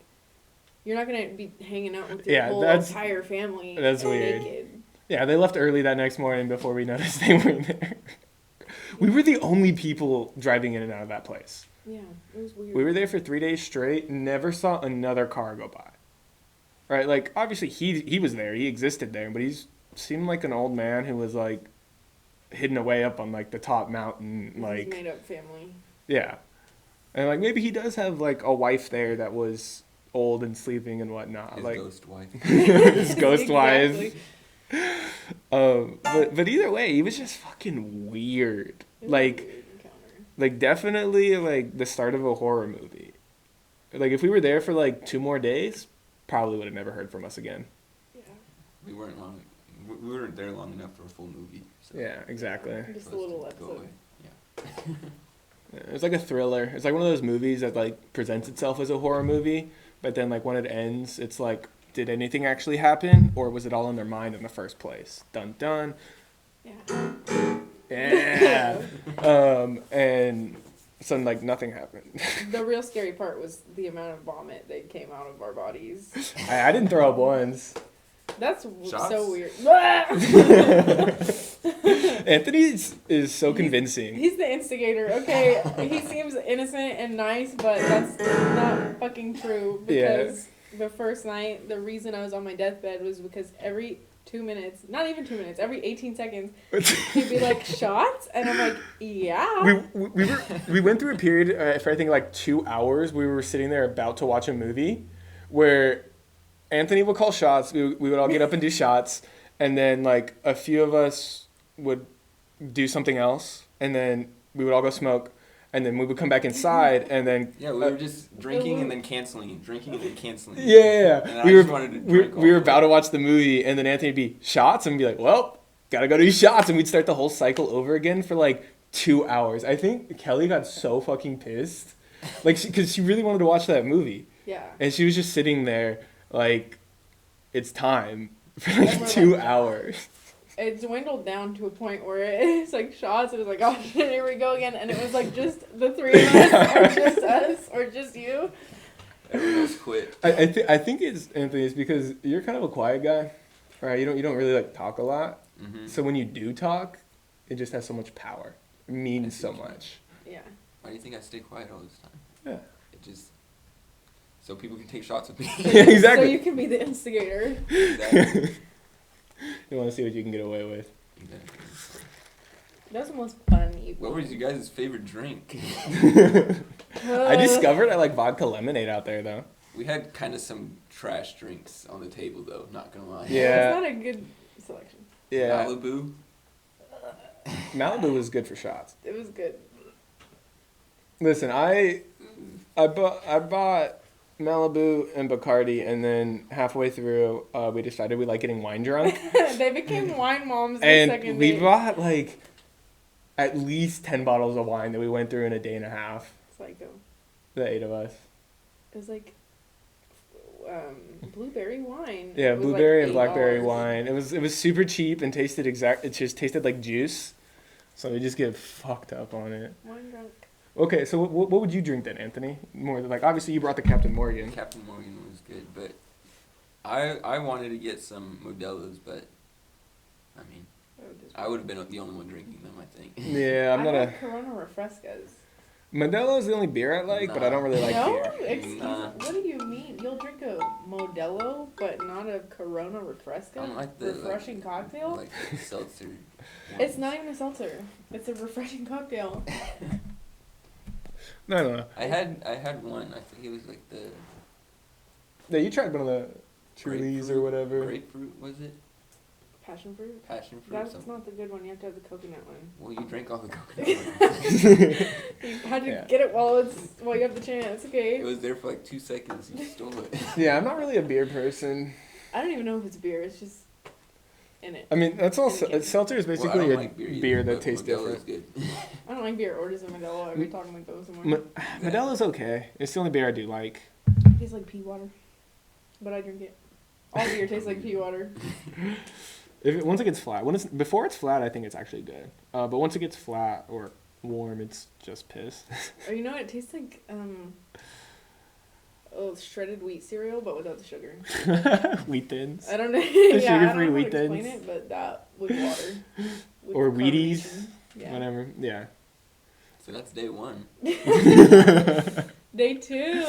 [SPEAKER 1] you're not gonna be hanging out with your whole entire family.
[SPEAKER 2] That's weird.
[SPEAKER 1] Naked.
[SPEAKER 2] Yeah, they left early that next morning before we noticed they were there. We were the only people driving in and out of that place.
[SPEAKER 1] Yeah, it was weird.
[SPEAKER 2] We were there for 3 days straight, never saw another car go by. Right? Like, obviously he was there, he existed there, but seemed like an old man who was like hidden away up on like the top mountain, like
[SPEAKER 1] His made up family.
[SPEAKER 2] yeah. And like maybe he does have like a wife there that was old and sleeping and whatnot.
[SPEAKER 3] His
[SPEAKER 2] like
[SPEAKER 3] ghost wife.
[SPEAKER 2] his ghost wife.
[SPEAKER 1] Exactly.
[SPEAKER 2] But either way, he was just fucking weird.
[SPEAKER 1] It was a
[SPEAKER 2] Like
[SPEAKER 1] weird encounter.
[SPEAKER 2] like definitely like the start of a horror movie. Like if we were there for like 2 more days, probably would have never heard from us again.
[SPEAKER 1] Yeah.
[SPEAKER 3] We weren't long. We weren't there long enough for a full movie. So
[SPEAKER 2] Yeah, exactly.
[SPEAKER 1] Just
[SPEAKER 3] for
[SPEAKER 1] a
[SPEAKER 3] us
[SPEAKER 1] little
[SPEAKER 3] to go
[SPEAKER 1] episode.
[SPEAKER 3] away. Yeah.
[SPEAKER 2] Yeah, it's like a thriller. It's like one of those movies that like presents itself as a horror movie, but then like when it ends, it's like, did anything actually happen, or was it all in their mind in the first place? Dun dun.
[SPEAKER 1] Yeah.
[SPEAKER 2] Yeah. And so like nothing happened.
[SPEAKER 1] The real scary part was the amount of vomit that came out of our bodies.
[SPEAKER 2] I didn't throw up once.
[SPEAKER 1] That's
[SPEAKER 3] Shots?
[SPEAKER 1] so weird.
[SPEAKER 2] Anthony is so convincing.
[SPEAKER 1] He's the instigator. Okay, he seems innocent and nice, but that's not fucking true. Because the first night, the reason I was on my deathbed was because every 2 minutes, not even 2 minutes, every 18 seconds, he'd be like, shots? And I'm like, yeah.
[SPEAKER 2] We went through a period for I think like 2 hours. We were sitting there about to watch a movie where Anthony would call shots. We would all get up and do shots, and then like a few of us would do something else, and then we would all go smoke, and then we would come back inside, and then
[SPEAKER 3] Yeah, we were just drinking and then canceling, drinking and then canceling.
[SPEAKER 2] yeah.
[SPEAKER 3] And I
[SPEAKER 2] We
[SPEAKER 3] just
[SPEAKER 2] were
[SPEAKER 3] wanted to drink all
[SPEAKER 2] we were
[SPEAKER 3] the way.
[SPEAKER 2] about to watch the movie, and then Anthony'd be shots, and be like, well, gotta go do shots, and we'd start the whole cycle over again for like 2 hours. I think Kelly got so fucking pissed, like because she really wanted to watch that movie,
[SPEAKER 1] Yeah.
[SPEAKER 2] and she was just sitting there like, it's time for
[SPEAKER 1] And
[SPEAKER 2] like
[SPEAKER 1] we're
[SPEAKER 2] 2
[SPEAKER 1] like-
[SPEAKER 2] hours.
[SPEAKER 1] It dwindled down to a point where it's like shots. It was like, oh shit, here we go again. And it was like just the three of us, or just us, or just you.
[SPEAKER 3] Everyone else quit.
[SPEAKER 2] I think it's Anthony. It's because you're kind of a quiet guy, right? You don't really like talk a lot.
[SPEAKER 3] Mm-hmm.
[SPEAKER 2] So when you do talk, it just has so much power. It means so much.
[SPEAKER 1] Yeah.
[SPEAKER 3] Why do you think I stay quiet all this time?
[SPEAKER 2] Yeah.
[SPEAKER 3] It just so people can take shots with me.
[SPEAKER 2] Yeah, exactly.
[SPEAKER 1] So you can be the instigator.
[SPEAKER 3] Exactly.
[SPEAKER 2] You want to see what you can get away with.
[SPEAKER 3] Exactly.
[SPEAKER 1] That was the most fun evening.
[SPEAKER 3] What was you guys' favorite drink?
[SPEAKER 2] I discovered I like vodka lemonade out there though.
[SPEAKER 3] We had kind of some trash drinks on the table though. Not gonna lie.
[SPEAKER 2] Yeah.
[SPEAKER 1] It's not a good selection.
[SPEAKER 2] Yeah.
[SPEAKER 3] Malibu.
[SPEAKER 2] Malibu was good for shots.
[SPEAKER 1] It was good.
[SPEAKER 2] Listen, I bought Malibu and Bacardi, and then halfway through, we decided we like getting wine drunk,
[SPEAKER 1] They became wine moms the
[SPEAKER 2] and
[SPEAKER 1] second
[SPEAKER 2] we
[SPEAKER 1] day.
[SPEAKER 2] bought like at least 10 bottles of wine that we went through in a day and a half.
[SPEAKER 1] Psycho.
[SPEAKER 2] The 8 of us.
[SPEAKER 1] It was like blueberry wine.
[SPEAKER 2] Yeah,
[SPEAKER 1] It was
[SPEAKER 2] blueberry
[SPEAKER 1] like
[SPEAKER 2] and blackberry
[SPEAKER 1] $8.
[SPEAKER 2] wine. It was super cheap and tasted It just tasted like juice, so we just get fucked up on it.
[SPEAKER 1] Wine drunk.
[SPEAKER 2] Okay, so what would you drink then, Anthony? More like obviously you brought the Captain Morgan.
[SPEAKER 3] Captain Morgan was good, but I wanted to get some Modelo's, but I mean, I would have been the only one drinking them, I think.
[SPEAKER 2] Yeah, I'm not
[SPEAKER 1] I
[SPEAKER 2] a.
[SPEAKER 1] like Corona Refrescas.
[SPEAKER 2] Modelo's the only beer I like, but I don't really like
[SPEAKER 1] No?
[SPEAKER 2] beer.
[SPEAKER 1] Excuse
[SPEAKER 3] Nah.
[SPEAKER 1] What do you mean? You'll drink a Modelo, but not a Corona Refresca?
[SPEAKER 3] I don't like the
[SPEAKER 1] refreshing cocktail?
[SPEAKER 3] like the seltzer.
[SPEAKER 1] It's not even a seltzer. It's a refreshing cocktail.
[SPEAKER 2] No, no, no.
[SPEAKER 3] I had one. I think it was like the
[SPEAKER 2] Yeah, you tried one of the Trulies or whatever.
[SPEAKER 3] grapefruit. Was it
[SPEAKER 1] Passion fruit?
[SPEAKER 3] passion fruit?
[SPEAKER 1] That's
[SPEAKER 3] Something.
[SPEAKER 1] not the good one. You have to have the coconut one.
[SPEAKER 3] Well, you drank all the coconut. ones.
[SPEAKER 1] You had to
[SPEAKER 2] Yeah.
[SPEAKER 1] get it while you have the chance. Okay.
[SPEAKER 3] It was there for like 2 seconds. You stole it.
[SPEAKER 2] Yeah, I'm not really a beer person.
[SPEAKER 1] I don't even know if it's beer. It's just in it.
[SPEAKER 2] I mean, that's all.
[SPEAKER 1] Thank you.
[SPEAKER 2] Seltzer is
[SPEAKER 3] Well, I
[SPEAKER 2] basically
[SPEAKER 3] don't
[SPEAKER 2] a
[SPEAKER 3] like beer, either,
[SPEAKER 2] beer that
[SPEAKER 3] but
[SPEAKER 2] tastes
[SPEAKER 3] Modelo's
[SPEAKER 2] different.
[SPEAKER 3] good.
[SPEAKER 1] I don't like beer or just a Modelo. Every time we go somewhere.
[SPEAKER 2] Modelo's okay. It's the only beer I do like.
[SPEAKER 1] It tastes like pea water, but I drink it. All beer tastes like pea water.
[SPEAKER 2] Once it gets flat, before it's flat, I think it's actually good. But once it gets flat or warm, it's just piss.
[SPEAKER 1] Or you know what? It tastes like shredded wheat cereal, but without the sugar.
[SPEAKER 2] Wheat thins.
[SPEAKER 1] I don't know.
[SPEAKER 2] The
[SPEAKER 1] Yeah, I don't
[SPEAKER 2] sugar-free
[SPEAKER 1] know how to
[SPEAKER 2] wheat
[SPEAKER 1] explain
[SPEAKER 2] thins.
[SPEAKER 1] it, but that with water. With
[SPEAKER 2] Or Wheaties.
[SPEAKER 1] carbonation. Yeah.
[SPEAKER 2] Whatever. Yeah.
[SPEAKER 3] So that's day one.
[SPEAKER 1] Day 2,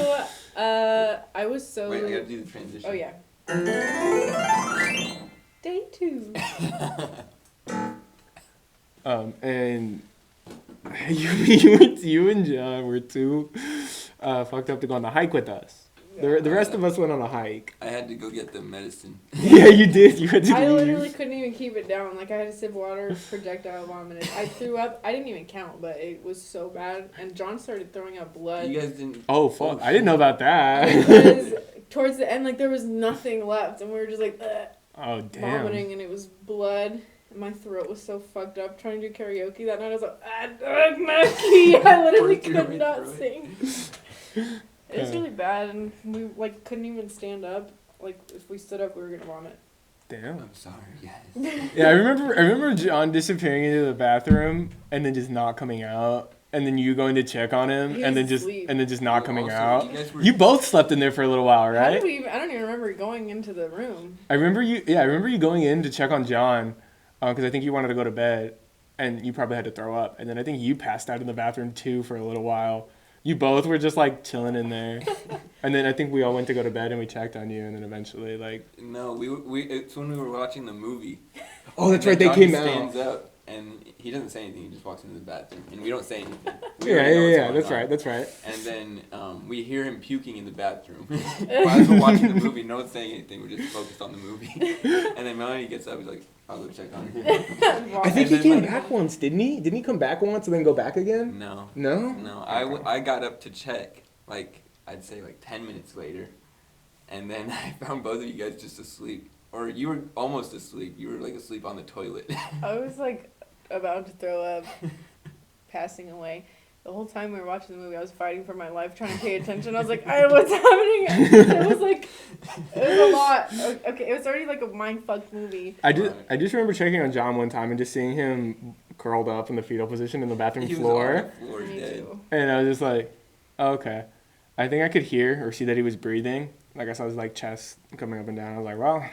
[SPEAKER 1] I was so.
[SPEAKER 3] Wait, I gotta do the transition.
[SPEAKER 1] Oh yeah. Day 2.
[SPEAKER 2] And you and John were too fucked up to go on the hike with us. The rest of us went on a hike.
[SPEAKER 3] I had to go get the medicine.
[SPEAKER 2] Yeah, you did. You had to
[SPEAKER 1] I
[SPEAKER 2] leave.
[SPEAKER 1] literally couldn't even keep it down. Like I had to sip water, projectile vomited. I threw up. I didn't even count, but it was so bad. And John started throwing up blood.
[SPEAKER 3] You guys didn't.
[SPEAKER 2] Oh fuck! I didn't know about that.
[SPEAKER 1] Because towards the end, like there was nothing left, and we were just like
[SPEAKER 2] Oh damn!
[SPEAKER 1] vomiting, and it was blood. And my throat was so fucked up trying to do karaoke that night. I was like, Mackie! I literally
[SPEAKER 3] Poured your
[SPEAKER 1] could
[SPEAKER 3] way
[SPEAKER 1] not
[SPEAKER 3] through
[SPEAKER 1] sing. It was really bad, and we like couldn't even stand up. Like if we stood up, we were gonna vomit.
[SPEAKER 2] Damn.
[SPEAKER 3] I'm sorry, guys.
[SPEAKER 2] Yeah, I remember John disappearing into the bathroom and then just not coming out, and then you going to check on him,
[SPEAKER 1] He
[SPEAKER 2] and then
[SPEAKER 1] was
[SPEAKER 2] just
[SPEAKER 1] asleep.
[SPEAKER 2] not coming
[SPEAKER 3] Also,
[SPEAKER 2] out.
[SPEAKER 3] You guys were.
[SPEAKER 2] You both slept in there for a little while,
[SPEAKER 1] How
[SPEAKER 2] right?
[SPEAKER 1] did we even, I don't even remember going into the room.
[SPEAKER 2] I remember you. Yeah, I remember you going in to check on John, because I think you wanted to go to bed, and you probably had to throw up, and then I think you passed out in the bathroom too for a little while. You both were just like chilling in there, and then I think we all went to go to bed and we checked on you, and then eventually like.
[SPEAKER 3] No, it's when we were watching the movie.
[SPEAKER 2] Oh, that's
[SPEAKER 3] And
[SPEAKER 2] right. They
[SPEAKER 3] Johnny
[SPEAKER 2] came out.
[SPEAKER 3] stands up and he doesn't say anything. He just walks into the bathroom, and we don't say anything. We
[SPEAKER 2] Yeah,
[SPEAKER 3] already know what's
[SPEAKER 2] yeah.
[SPEAKER 3] going
[SPEAKER 2] That's
[SPEAKER 3] on.
[SPEAKER 2] right. That's right.
[SPEAKER 3] And then we hear him puking in the bathroom. While we're watching the movie, no one's saying anything. We're just focused on the movie. And then Melanie gets up. He's like, "I'll go check on her."
[SPEAKER 2] I think
[SPEAKER 3] And
[SPEAKER 2] he
[SPEAKER 3] then,
[SPEAKER 2] came
[SPEAKER 3] like-
[SPEAKER 2] back once, didn't he? Didn't he come back once and then go back again?
[SPEAKER 3] No,
[SPEAKER 2] No.
[SPEAKER 3] no. I got up to check. Like I'd say like 10 minutes later, and then I found both of you guys just asleep. Or you were almost asleep. You were like asleep on the toilet.
[SPEAKER 1] I was like about to throw up, passing away. The whole time we were watching the movie, I was fighting for my life, trying to pay attention. I was like, what's happening? It was like, it was a lot. Okay, it was already like a mind-fucked movie.
[SPEAKER 2] I just remember checking on John one time and just seeing him curled up in the fetal position in the bathroom
[SPEAKER 3] He was
[SPEAKER 2] floor,
[SPEAKER 3] on the floor
[SPEAKER 1] Me
[SPEAKER 3] dead.
[SPEAKER 1] too.
[SPEAKER 2] and I was just like, oh, okay. I think I could hear or see that he was breathing. Like I saw his like chest coming up and down. I was like, well,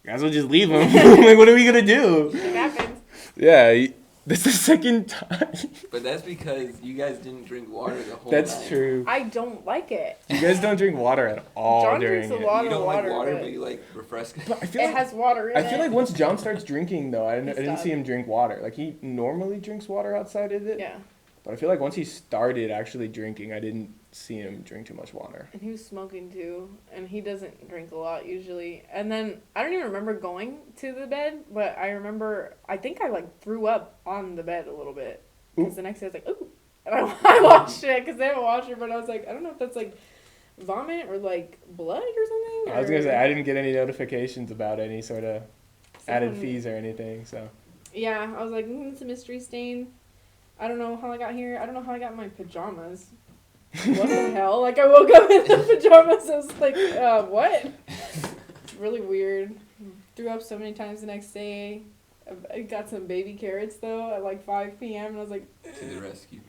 [SPEAKER 2] guys will just leave him. Like, what are we gonna do?
[SPEAKER 1] It happens.
[SPEAKER 2] Yeah, This is the second time.
[SPEAKER 3] But that's because you guys didn't drink water the whole
[SPEAKER 2] That's
[SPEAKER 3] night.
[SPEAKER 2] true.
[SPEAKER 1] I don't like it.
[SPEAKER 2] You guys don't drink water at all
[SPEAKER 1] John
[SPEAKER 2] during
[SPEAKER 1] drinks a
[SPEAKER 2] it.
[SPEAKER 1] lot
[SPEAKER 3] You
[SPEAKER 1] of
[SPEAKER 3] don't
[SPEAKER 1] water,
[SPEAKER 3] like water,
[SPEAKER 1] but
[SPEAKER 3] but you like Refresca.
[SPEAKER 2] But I feel
[SPEAKER 1] it
[SPEAKER 2] like
[SPEAKER 1] has water in
[SPEAKER 2] I
[SPEAKER 1] it.
[SPEAKER 2] feel like once John starts drinking though, I didn't
[SPEAKER 1] stopped.
[SPEAKER 2] see him drink water. Like he normally drinks water outside of it.
[SPEAKER 1] Yeah,
[SPEAKER 2] But I feel like once he started actually drinking, I didn't see him drink too much water.
[SPEAKER 1] and he was smoking too, and he doesn't drink a lot usually. And then I don't even remember going to the bed, but I remember I think I like threw up on the bed a little bit because the next day I was like, ooh, and I watched it because they have a washer, but I was like, I don't know if that's like vomit or like blood or something.
[SPEAKER 2] I was gonna say I didn't get any notifications about any sort of added
[SPEAKER 1] Someone-
[SPEAKER 2] fees or anything. So
[SPEAKER 1] Yeah, I was like, it's a mystery stain. I don't know how I got here. I don't know how I got in my pajamas. What the hell? Like, I woke up in the pajamas. I was like, what? It's really weird. Threw up so many times the next day. I got some baby carrots, though, at like 5 p.m. And I was like,
[SPEAKER 3] To the rescue.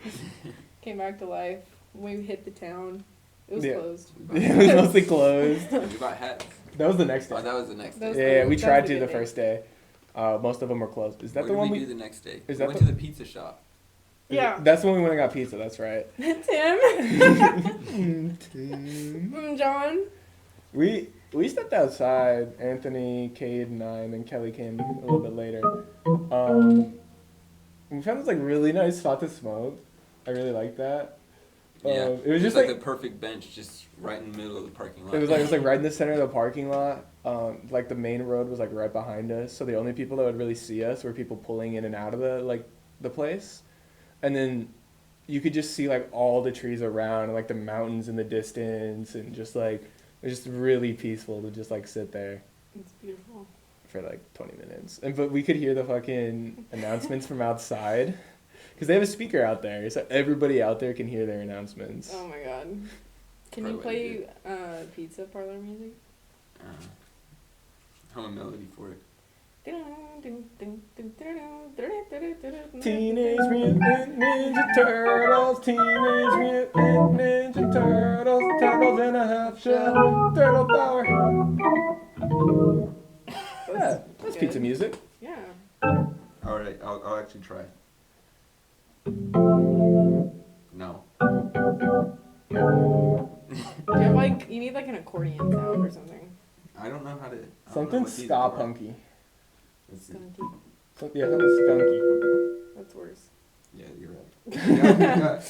[SPEAKER 1] came back to life. We hit the town. It was
[SPEAKER 2] Yeah.
[SPEAKER 1] closed.
[SPEAKER 2] it was mostly closed.
[SPEAKER 3] We bought hats.
[SPEAKER 2] That was the next
[SPEAKER 3] Oh,
[SPEAKER 2] day.
[SPEAKER 3] that was the next
[SPEAKER 1] That
[SPEAKER 3] day.
[SPEAKER 1] was
[SPEAKER 2] Yeah, we
[SPEAKER 1] that
[SPEAKER 2] tried
[SPEAKER 1] was a
[SPEAKER 2] to
[SPEAKER 1] good
[SPEAKER 2] the
[SPEAKER 1] day.
[SPEAKER 2] first day. Most of them were closed. Is that
[SPEAKER 3] What
[SPEAKER 2] the
[SPEAKER 3] did
[SPEAKER 2] one
[SPEAKER 3] we
[SPEAKER 2] we?
[SPEAKER 3] do the next day?
[SPEAKER 2] is
[SPEAKER 3] We
[SPEAKER 2] that
[SPEAKER 3] went
[SPEAKER 2] the-
[SPEAKER 3] to the pizza shop.
[SPEAKER 1] Yeah.
[SPEAKER 2] That's when we went and got pizza. That's right.
[SPEAKER 1] Tim. John.
[SPEAKER 2] We stepped outside. Anthony, Cade, and I, and then Kelly came a little bit later. We found this like really nice spot to smoke. I really liked that.
[SPEAKER 3] Yeah.
[SPEAKER 2] It was just
[SPEAKER 3] like
[SPEAKER 2] like
[SPEAKER 3] the perfect bench just right in the middle of the parking lot.
[SPEAKER 2] it was like right in the center of the parking lot. Like the main road was like right behind us, so the only people that would really see us were people pulling in and out of the place, and then you could just see like all the trees around and like the mountains in the distance, and just like it was just really peaceful to just like sit there
[SPEAKER 1] It's beautiful.
[SPEAKER 2] for like 20 minutes. But we could hear the fucking announcements from outside because they have a speaker out there, so everybody out there can hear their announcements.
[SPEAKER 1] Oh my god. Can
[SPEAKER 3] Probably
[SPEAKER 1] you play pizza parlor music?
[SPEAKER 3] Hum a melody for it.
[SPEAKER 2] Teenage Mutant Ninja Turtles, Teenage Mutant Ninja Turtles, Turtles in a half shell, Turtle Power. Yeah, that's
[SPEAKER 1] good.
[SPEAKER 2] pizza music.
[SPEAKER 1] Yeah.
[SPEAKER 3] All right, I'll actually try. No.
[SPEAKER 1] You have like you need like an accordion sound or something.
[SPEAKER 3] I don't know how to. I don't know
[SPEAKER 2] Something
[SPEAKER 3] what these
[SPEAKER 2] ska
[SPEAKER 3] are.
[SPEAKER 2] punky.
[SPEAKER 3] Let's see.
[SPEAKER 1] Skunky.
[SPEAKER 2] Yeah, something skunky.
[SPEAKER 1] That's worse.
[SPEAKER 3] Yeah, you're right.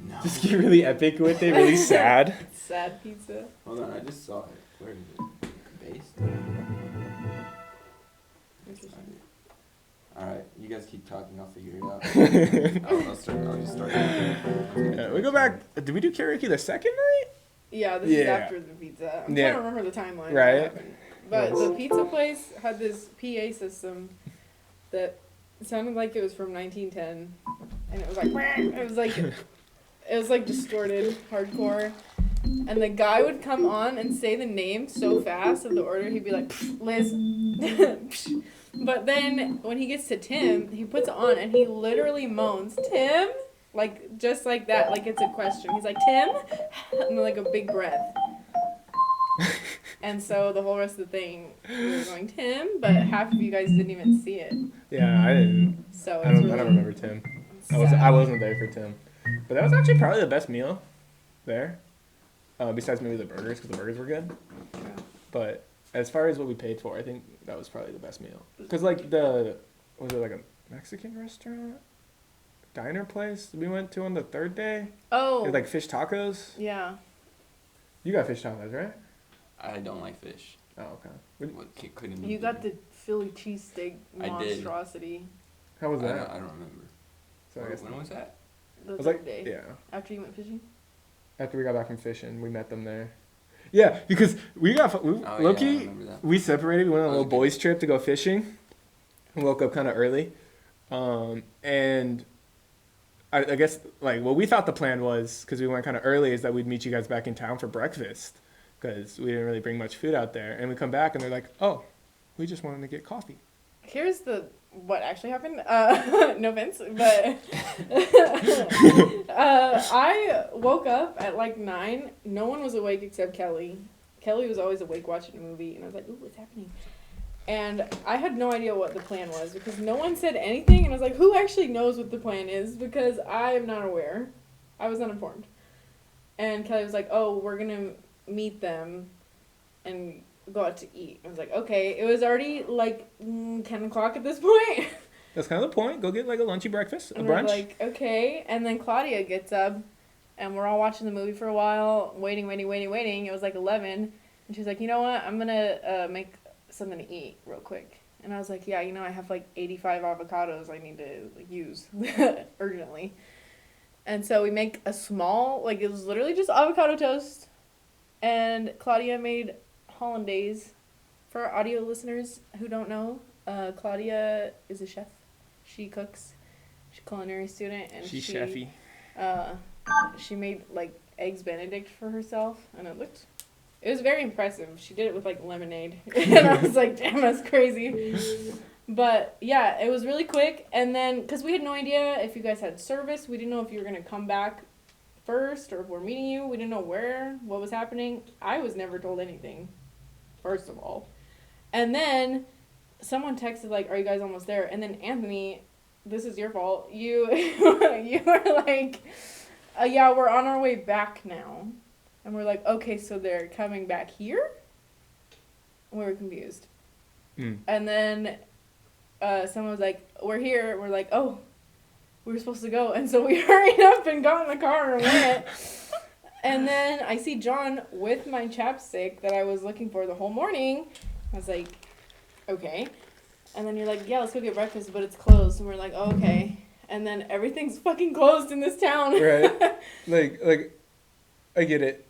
[SPEAKER 3] No.
[SPEAKER 2] Just get really epic with it, really sad.
[SPEAKER 1] Sad pizza.
[SPEAKER 3] Hold on, I just saw it. Where is it? Based?
[SPEAKER 1] Interesting.
[SPEAKER 3] Alright, you guys keep talking, I'll figure it out. I'll just start.
[SPEAKER 2] We go back. Did we do karaoke the second night?
[SPEAKER 1] Yeah, this is
[SPEAKER 2] Yeah.
[SPEAKER 1] after the pizza. I'm
[SPEAKER 2] Yeah.
[SPEAKER 1] trying to remember the timeline. of what
[SPEAKER 2] Right.
[SPEAKER 1] happened. But
[SPEAKER 2] Yes.
[SPEAKER 1] the pizza place had this PA system that sounded like it was from 1910, and it was like it was like distorted, hardcore. And the guy would come on and say the name so fast of the order, he'd be like, Liz. But then when he gets to Tim, he puts it on and he literally moans, Tim? Like, just like that, like it's a question. He's like, Tim? And then like a big breath. And so the whole rest of the thing, we were going, Tim? But half of you guys didn't even see it.
[SPEAKER 2] Yeah, I didn't.
[SPEAKER 1] So
[SPEAKER 2] I
[SPEAKER 1] it's
[SPEAKER 2] don't
[SPEAKER 1] really
[SPEAKER 2] remember Tim.
[SPEAKER 1] sad.
[SPEAKER 2] I wasn't there for Tim. But that was actually probably the best meal there. Besides maybe the burgers, because the burgers were good.
[SPEAKER 1] Yeah.
[SPEAKER 2] But as far as what we paid for, I think that was probably the best meal. Because like was it like a Mexican restaurant? Diner place we went to on the third day?
[SPEAKER 1] Oh.
[SPEAKER 2] It had, like fish tacos.
[SPEAKER 1] Yeah.
[SPEAKER 2] You got fish tacos, right?
[SPEAKER 3] I don't like fish.
[SPEAKER 2] Oh, okay.
[SPEAKER 3] Couldn't
[SPEAKER 1] You got the Philly cheesesteak
[SPEAKER 3] I did.
[SPEAKER 1] monstrosity
[SPEAKER 2] How was
[SPEAKER 3] I
[SPEAKER 2] that?
[SPEAKER 3] don't remember.
[SPEAKER 2] So I guess
[SPEAKER 3] When was that?
[SPEAKER 1] the
[SPEAKER 2] it was
[SPEAKER 1] third
[SPEAKER 2] like
[SPEAKER 1] day.
[SPEAKER 2] yeah.
[SPEAKER 1] After you went fishing?
[SPEAKER 2] After we got back from fishing, we met them there. Yeah, because we
[SPEAKER 3] Oh, yeah, I
[SPEAKER 2] Loki.
[SPEAKER 3] remember that.
[SPEAKER 2] We separated. We went on a
[SPEAKER 3] That was
[SPEAKER 2] little
[SPEAKER 3] good.
[SPEAKER 2] boys trip to go fishing. We woke up kind of early, and I guess like what we thought the plan was, because we went kind of early, is that we'd meet you guys back in town for breakfast, because we didn't really bring much food out there. And we come back and they're like, "Oh, we just wanted to get coffee."
[SPEAKER 1] Here's what actually happened. No offense, but I woke up at like 9. No one was awake except Kelly. Kelly was always awake watching a movie, and I was like, "Ooh, what's happening?" And I had no idea what the plan was because no one said anything. And I was like, who actually knows what the plan is? Because I am not aware. I was uninformed. And Kelly was like, oh, we're going to meet them and go out to eat. I was like, okay. It was already like 10 o'clock at this point.
[SPEAKER 2] That's kind of the point. Go get like a lunchy breakfast, a
[SPEAKER 1] And we're
[SPEAKER 2] brunch.
[SPEAKER 1] like, okay. And then Claudia gets up and we're all watching the movie for a while, waiting. It was like 11. And she's like, you know what? I'm going to make something to eat real quick. And I was like, yeah, I have like 85 avocados I need to use urgently. And so we make a small, like it was literally just avocado toast. And Claudia made hollandaise. For our audio listeners who don't know, Claudia is a chef. She cooks. She's a culinary student. And
[SPEAKER 2] She's chefy.
[SPEAKER 1] She made like eggs Benedict for herself. And it was very impressive. She did it with like lemonade. And I was like, damn, that's crazy. But yeah, it was really quick. And then, because we had no idea if you guys had service, we didn't know if you were going to come back first or if we're meeting you. We didn't know what was happening. I was never told anything, first of all. And then someone texted, like, are you guys almost there? And then Anthony, this is your fault. You were like, yeah, we're on our way back now. And we're like, okay, so they're coming back here? We were confused. And then someone was like, we're here. We're like, oh, we were supposed to go. And so we hurried up and got in the car and went. And then I see John with my chapstick that I was looking for the whole morning. I was like, okay. And then you're like, yeah, let's go get breakfast, but it's closed. And we're like, oh, okay. And then everything's fucking closed in this town.
[SPEAKER 2] Right. Like, I get it.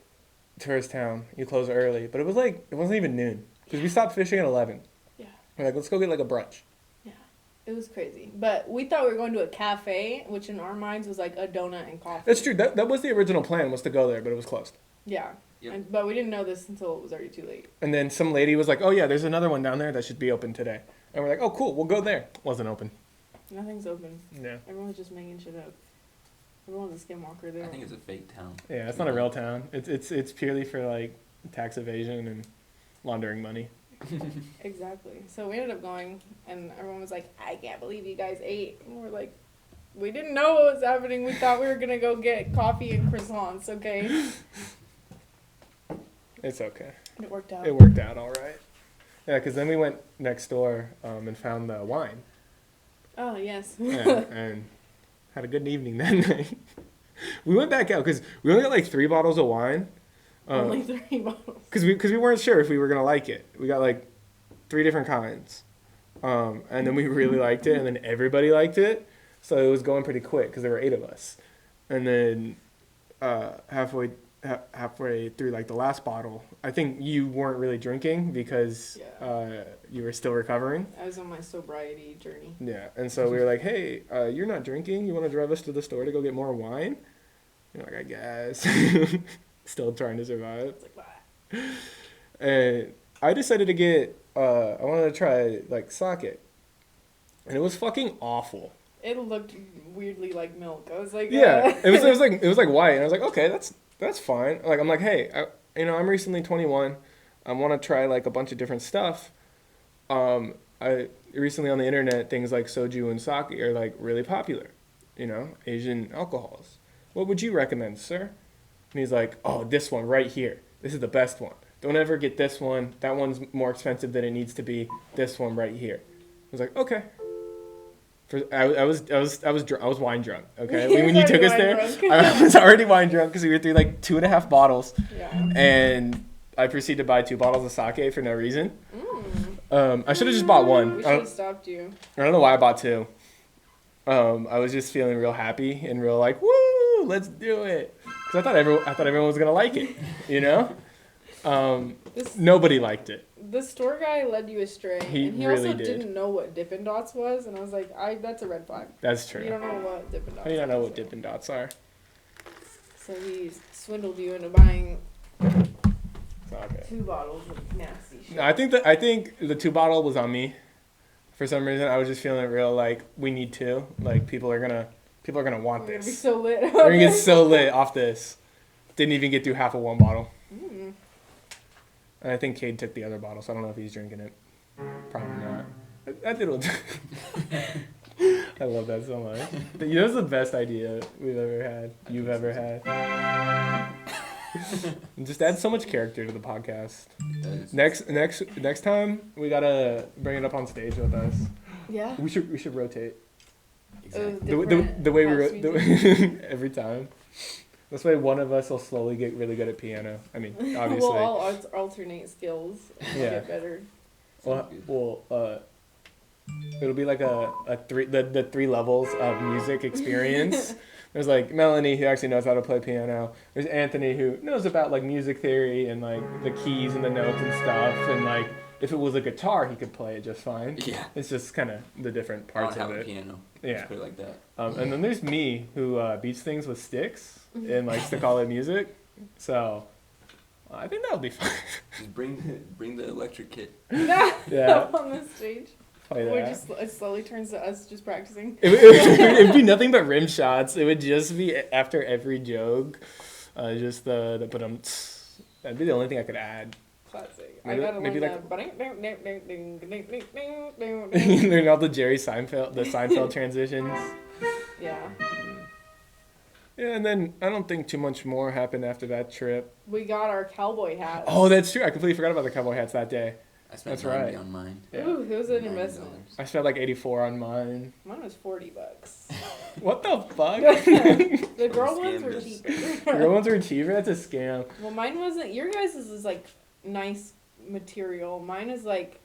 [SPEAKER 2] Tourist town. You close early. But it wasn't even noon. Because we stopped fishing at 11.
[SPEAKER 1] Yeah.
[SPEAKER 2] We're like, let's go get like a brunch.
[SPEAKER 1] Yeah. It was crazy. But we thought we were going to a cafe, which in our minds was like a donut and coffee.
[SPEAKER 2] That's true. That was the original plan, was to go there, but it was closed.
[SPEAKER 1] Yeah.
[SPEAKER 3] Yep.
[SPEAKER 1] But we didn't know this until it was already too late.
[SPEAKER 2] And then some lady was like, oh yeah, there's another one down there that should be open today. And we're like, oh cool, we'll go there. Wasn't open.
[SPEAKER 1] Nothing's open.
[SPEAKER 2] Yeah.
[SPEAKER 1] Everyone's just making shit up. Everyone's a skinwalker there.
[SPEAKER 3] I think it's a fake town.
[SPEAKER 2] Yeah, it's not a real town. It's purely for like tax evasion and laundering money.
[SPEAKER 1] Exactly. So we ended up going, and everyone was like, I can't believe you guys ate. And we're like, we didn't know what was happening. We thought we were going to go get coffee and croissants, okay?
[SPEAKER 2] It's okay.
[SPEAKER 1] And it worked out.
[SPEAKER 2] It worked out all right. Yeah, because then we went next door and found the wine.
[SPEAKER 1] Oh, yes.
[SPEAKER 2] Yeah, and had a good evening that night. We went back out because we only got like 3 bottles of wine.
[SPEAKER 1] Only 3 bottles.
[SPEAKER 2] Because we weren't sure if we were going to like it. We got like 3 different kinds. And then we really liked it, and then everybody liked it. So it was going pretty quick because there were 8 of us. And then halfway through like the last bottle, I think you weren't really drinking because you were still recovering.
[SPEAKER 1] I was on my sobriety journey.
[SPEAKER 2] Yeah, and so we were like, hey, you're not drinking. You want to drive us to the store to go get more wine? You're like, I guess. Still trying to survive.
[SPEAKER 1] It's like, what?
[SPEAKER 2] And I decided to get, I wanted to try like sake. And it was fucking awful.
[SPEAKER 1] It looked weirdly like milk. I was like,
[SPEAKER 2] Yeah, it was like white, and I was like, okay, that's fine. Like I'm like, hey, I'm recently 21. I want to try like a bunch of different stuff. I recently on the internet, things like soju and sake are like really popular. Asian alcohols. What would you recommend, sir? And he's like, oh, this one right here. This is the best one. Don't ever get this one. That one's more expensive than it needs to be. This one right here. I was like, okay. I was wine drunk. Okay, when you took us there, I was already wine drunk because we were through like 2.5 bottles.
[SPEAKER 1] Yeah.
[SPEAKER 2] And I proceeded to buy 2 bottles of sake for no reason. I should have just bought 1.
[SPEAKER 1] We should have stopped you.
[SPEAKER 2] I don't know why I bought 2. I was just feeling real happy and real like, woo, let's do it. Because I thought everyone was gonna like it, Nobody liked it.
[SPEAKER 1] The store guy led you astray.
[SPEAKER 2] He
[SPEAKER 1] and he
[SPEAKER 2] really
[SPEAKER 1] also
[SPEAKER 2] did.
[SPEAKER 1] didn't know what Dippin' Dots was, and I was like, that's a red flag.
[SPEAKER 2] That's true.
[SPEAKER 1] You don't know what Dippin' Dots
[SPEAKER 2] How do you not know what
[SPEAKER 1] is.
[SPEAKER 2] Dippin' Dots are?
[SPEAKER 1] So he swindled you into buying
[SPEAKER 2] Okay.
[SPEAKER 1] 2 bottles of nasty shit.
[SPEAKER 2] No, I think the 2 bottle was on me. For some reason, I was just feeling real like we need 2. Like people are gonna want
[SPEAKER 1] We're gonna be
[SPEAKER 2] this.
[SPEAKER 1] so lit.
[SPEAKER 2] We're gonna get so lit off this. Didn't even get through half of 1 bottle.
[SPEAKER 1] Mm.
[SPEAKER 2] And I think Cade took the other bottle, so I don't know if he's drinking it. Probably not. I did. I love that so much. You know, it's the best idea we've ever had. You've ever had. Just add so much character to the podcast. Next time we gotta bring it up on stage with us.
[SPEAKER 1] Yeah.
[SPEAKER 2] We should rotate.
[SPEAKER 3] Exactly.
[SPEAKER 2] The way we
[SPEAKER 1] Different
[SPEAKER 2] every time. This way, one of us will slowly get really good at piano. I mean, obviously.
[SPEAKER 1] We'll all alternate skills and
[SPEAKER 2] Yeah.
[SPEAKER 1] get better.
[SPEAKER 2] It'll be like the three levels of music experience. There's like Melanie, who actually knows how to play piano. There's Anthony, who knows about like music theory and like the keys and the notes and stuff. And like if it was a guitar, he could play it just fine.
[SPEAKER 3] Yeah.
[SPEAKER 2] It's just kind of the different
[SPEAKER 3] I
[SPEAKER 2] parts
[SPEAKER 3] don't
[SPEAKER 2] of
[SPEAKER 3] have a
[SPEAKER 2] it.
[SPEAKER 3] piano.
[SPEAKER 2] Yeah.
[SPEAKER 3] Let's put it like that.
[SPEAKER 2] And then there's me, who beats things with sticks and likes to call it music. So I think that'll be fun.
[SPEAKER 3] Just bring the electric kit.
[SPEAKER 2] Yeah.
[SPEAKER 1] Up on the stage.
[SPEAKER 2] Play
[SPEAKER 1] Or
[SPEAKER 2] that.
[SPEAKER 1] just it slowly turns to us just practicing.
[SPEAKER 2] It'd be nothing but rim shots. It would just be after every joke. Just the but that'd be the only thing I could add.
[SPEAKER 1] Classic.
[SPEAKER 2] Maybe-
[SPEAKER 1] I gotta
[SPEAKER 2] maybe
[SPEAKER 1] learn
[SPEAKER 2] Learn all the Jerry Seinfeld transitions.
[SPEAKER 1] Yeah.
[SPEAKER 2] Yeah, and then I don't think too much more happened after that trip.
[SPEAKER 1] We got our cowboy hats.
[SPEAKER 2] Oh, that's true. I completely forgot about the cowboy hats that day.
[SPEAKER 3] I spent
[SPEAKER 2] That's
[SPEAKER 3] 90
[SPEAKER 2] right.
[SPEAKER 3] on mine.
[SPEAKER 2] Yeah.
[SPEAKER 1] Ooh, it was an
[SPEAKER 3] $90.
[SPEAKER 1] investment.
[SPEAKER 2] I spent like 84 on mine.
[SPEAKER 1] Mine was $40.
[SPEAKER 2] What the fuck?
[SPEAKER 1] The girl ones
[SPEAKER 3] Scammed
[SPEAKER 1] were
[SPEAKER 3] us.
[SPEAKER 1] cheaper.
[SPEAKER 2] Your ones were cheaper? That's a scam.
[SPEAKER 1] Well, mine wasn't. Your guys' is like nice material. Mine is like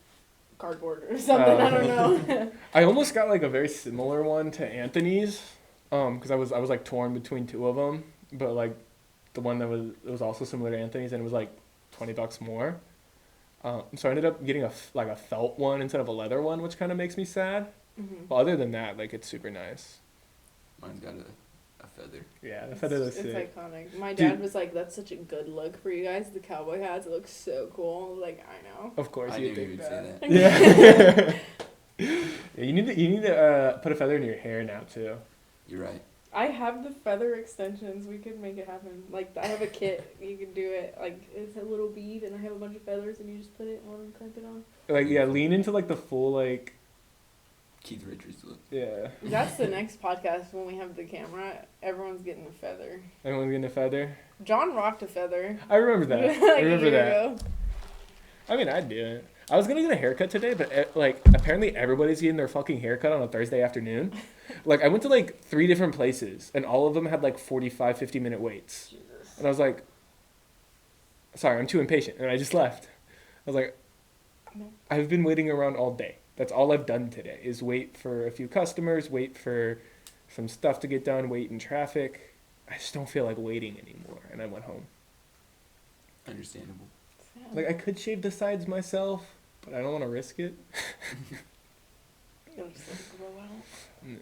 [SPEAKER 1] cardboard or something. I don't know.
[SPEAKER 2] I almost got like a very similar one to Anthony's, because I was like torn between two of them, but like the one that was also similar to Anthony's, and it was like $20 more. So I ended up getting a felt one instead of a leather one, which kind of makes me sad.
[SPEAKER 1] Mhm.
[SPEAKER 2] But other than that, like it's super nice.
[SPEAKER 3] Mine's got a feather.
[SPEAKER 2] Yeah, the feather looks
[SPEAKER 1] It's
[SPEAKER 2] sick.
[SPEAKER 1] iconic. My
[SPEAKER 2] Dude.
[SPEAKER 1] dad was like, "That's such a good look for you guys. The cowboy hats. It looks so cool." I was like, "I know."
[SPEAKER 2] Of course,
[SPEAKER 3] I
[SPEAKER 2] you
[SPEAKER 3] knew
[SPEAKER 2] think
[SPEAKER 3] you would say
[SPEAKER 2] that.
[SPEAKER 3] that.
[SPEAKER 2] Yeah. Yeah, you need to put a feather in your hair now too.
[SPEAKER 3] You're right.
[SPEAKER 1] I have the feather extensions. We could make it happen. Like I have a kit. You can do it. Like it's a little bead, and I have a bunch of feathers, and you just put it on and clamp it on.
[SPEAKER 2] Like yeah, lean into like the full like
[SPEAKER 3] Keith Richards look.
[SPEAKER 2] yeah.
[SPEAKER 1] That's the next podcast when we have the camera. Everyone's getting a feather.
[SPEAKER 2] Everyone's getting a feather.
[SPEAKER 1] John rocked a feather.
[SPEAKER 2] I remember that.
[SPEAKER 1] like
[SPEAKER 2] I remember
[SPEAKER 1] a year
[SPEAKER 2] that.
[SPEAKER 1] ago.
[SPEAKER 2] I mean, I'd do it. I was gonna get a haircut today, but like apparently everybody's getting their fucking haircut on a Thursday afternoon. Like I went to like 3 different places, and all of them had like 45, 50-minute waits.
[SPEAKER 1] Jesus.
[SPEAKER 2] And I was like, sorry, I'm too impatient, and I just left. I was like,
[SPEAKER 1] No.
[SPEAKER 2] I've been waiting around all day. That's all I've done today is wait for a few customers, wait for some stuff to get done, wait in traffic. I just don't feel like waiting anymore, and I went home.
[SPEAKER 3] Understandable.
[SPEAKER 2] Like I could shave the sides myself, but I don't want to risk it.
[SPEAKER 1] It'll just like grow out.
[SPEAKER 2] No.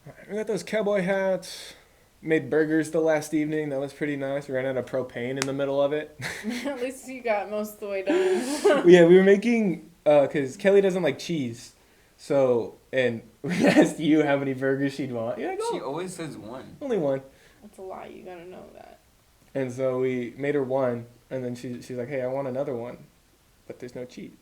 [SPEAKER 2] Alright, we got those cowboy hats. Made burgers the last evening. That was pretty nice. We ran out of propane in the middle of it.
[SPEAKER 1] At least you got most of the way done.
[SPEAKER 2] Yeah, we were making because Kelly doesn't like cheese, so and we asked you how many burgers she'd want. Yeah, go.
[SPEAKER 3] She always says one.
[SPEAKER 2] Only one.
[SPEAKER 1] That's a lie. You gotta know that.
[SPEAKER 2] And so we made her one, and then she's like, "Hey, I want another one, but there's no cheese."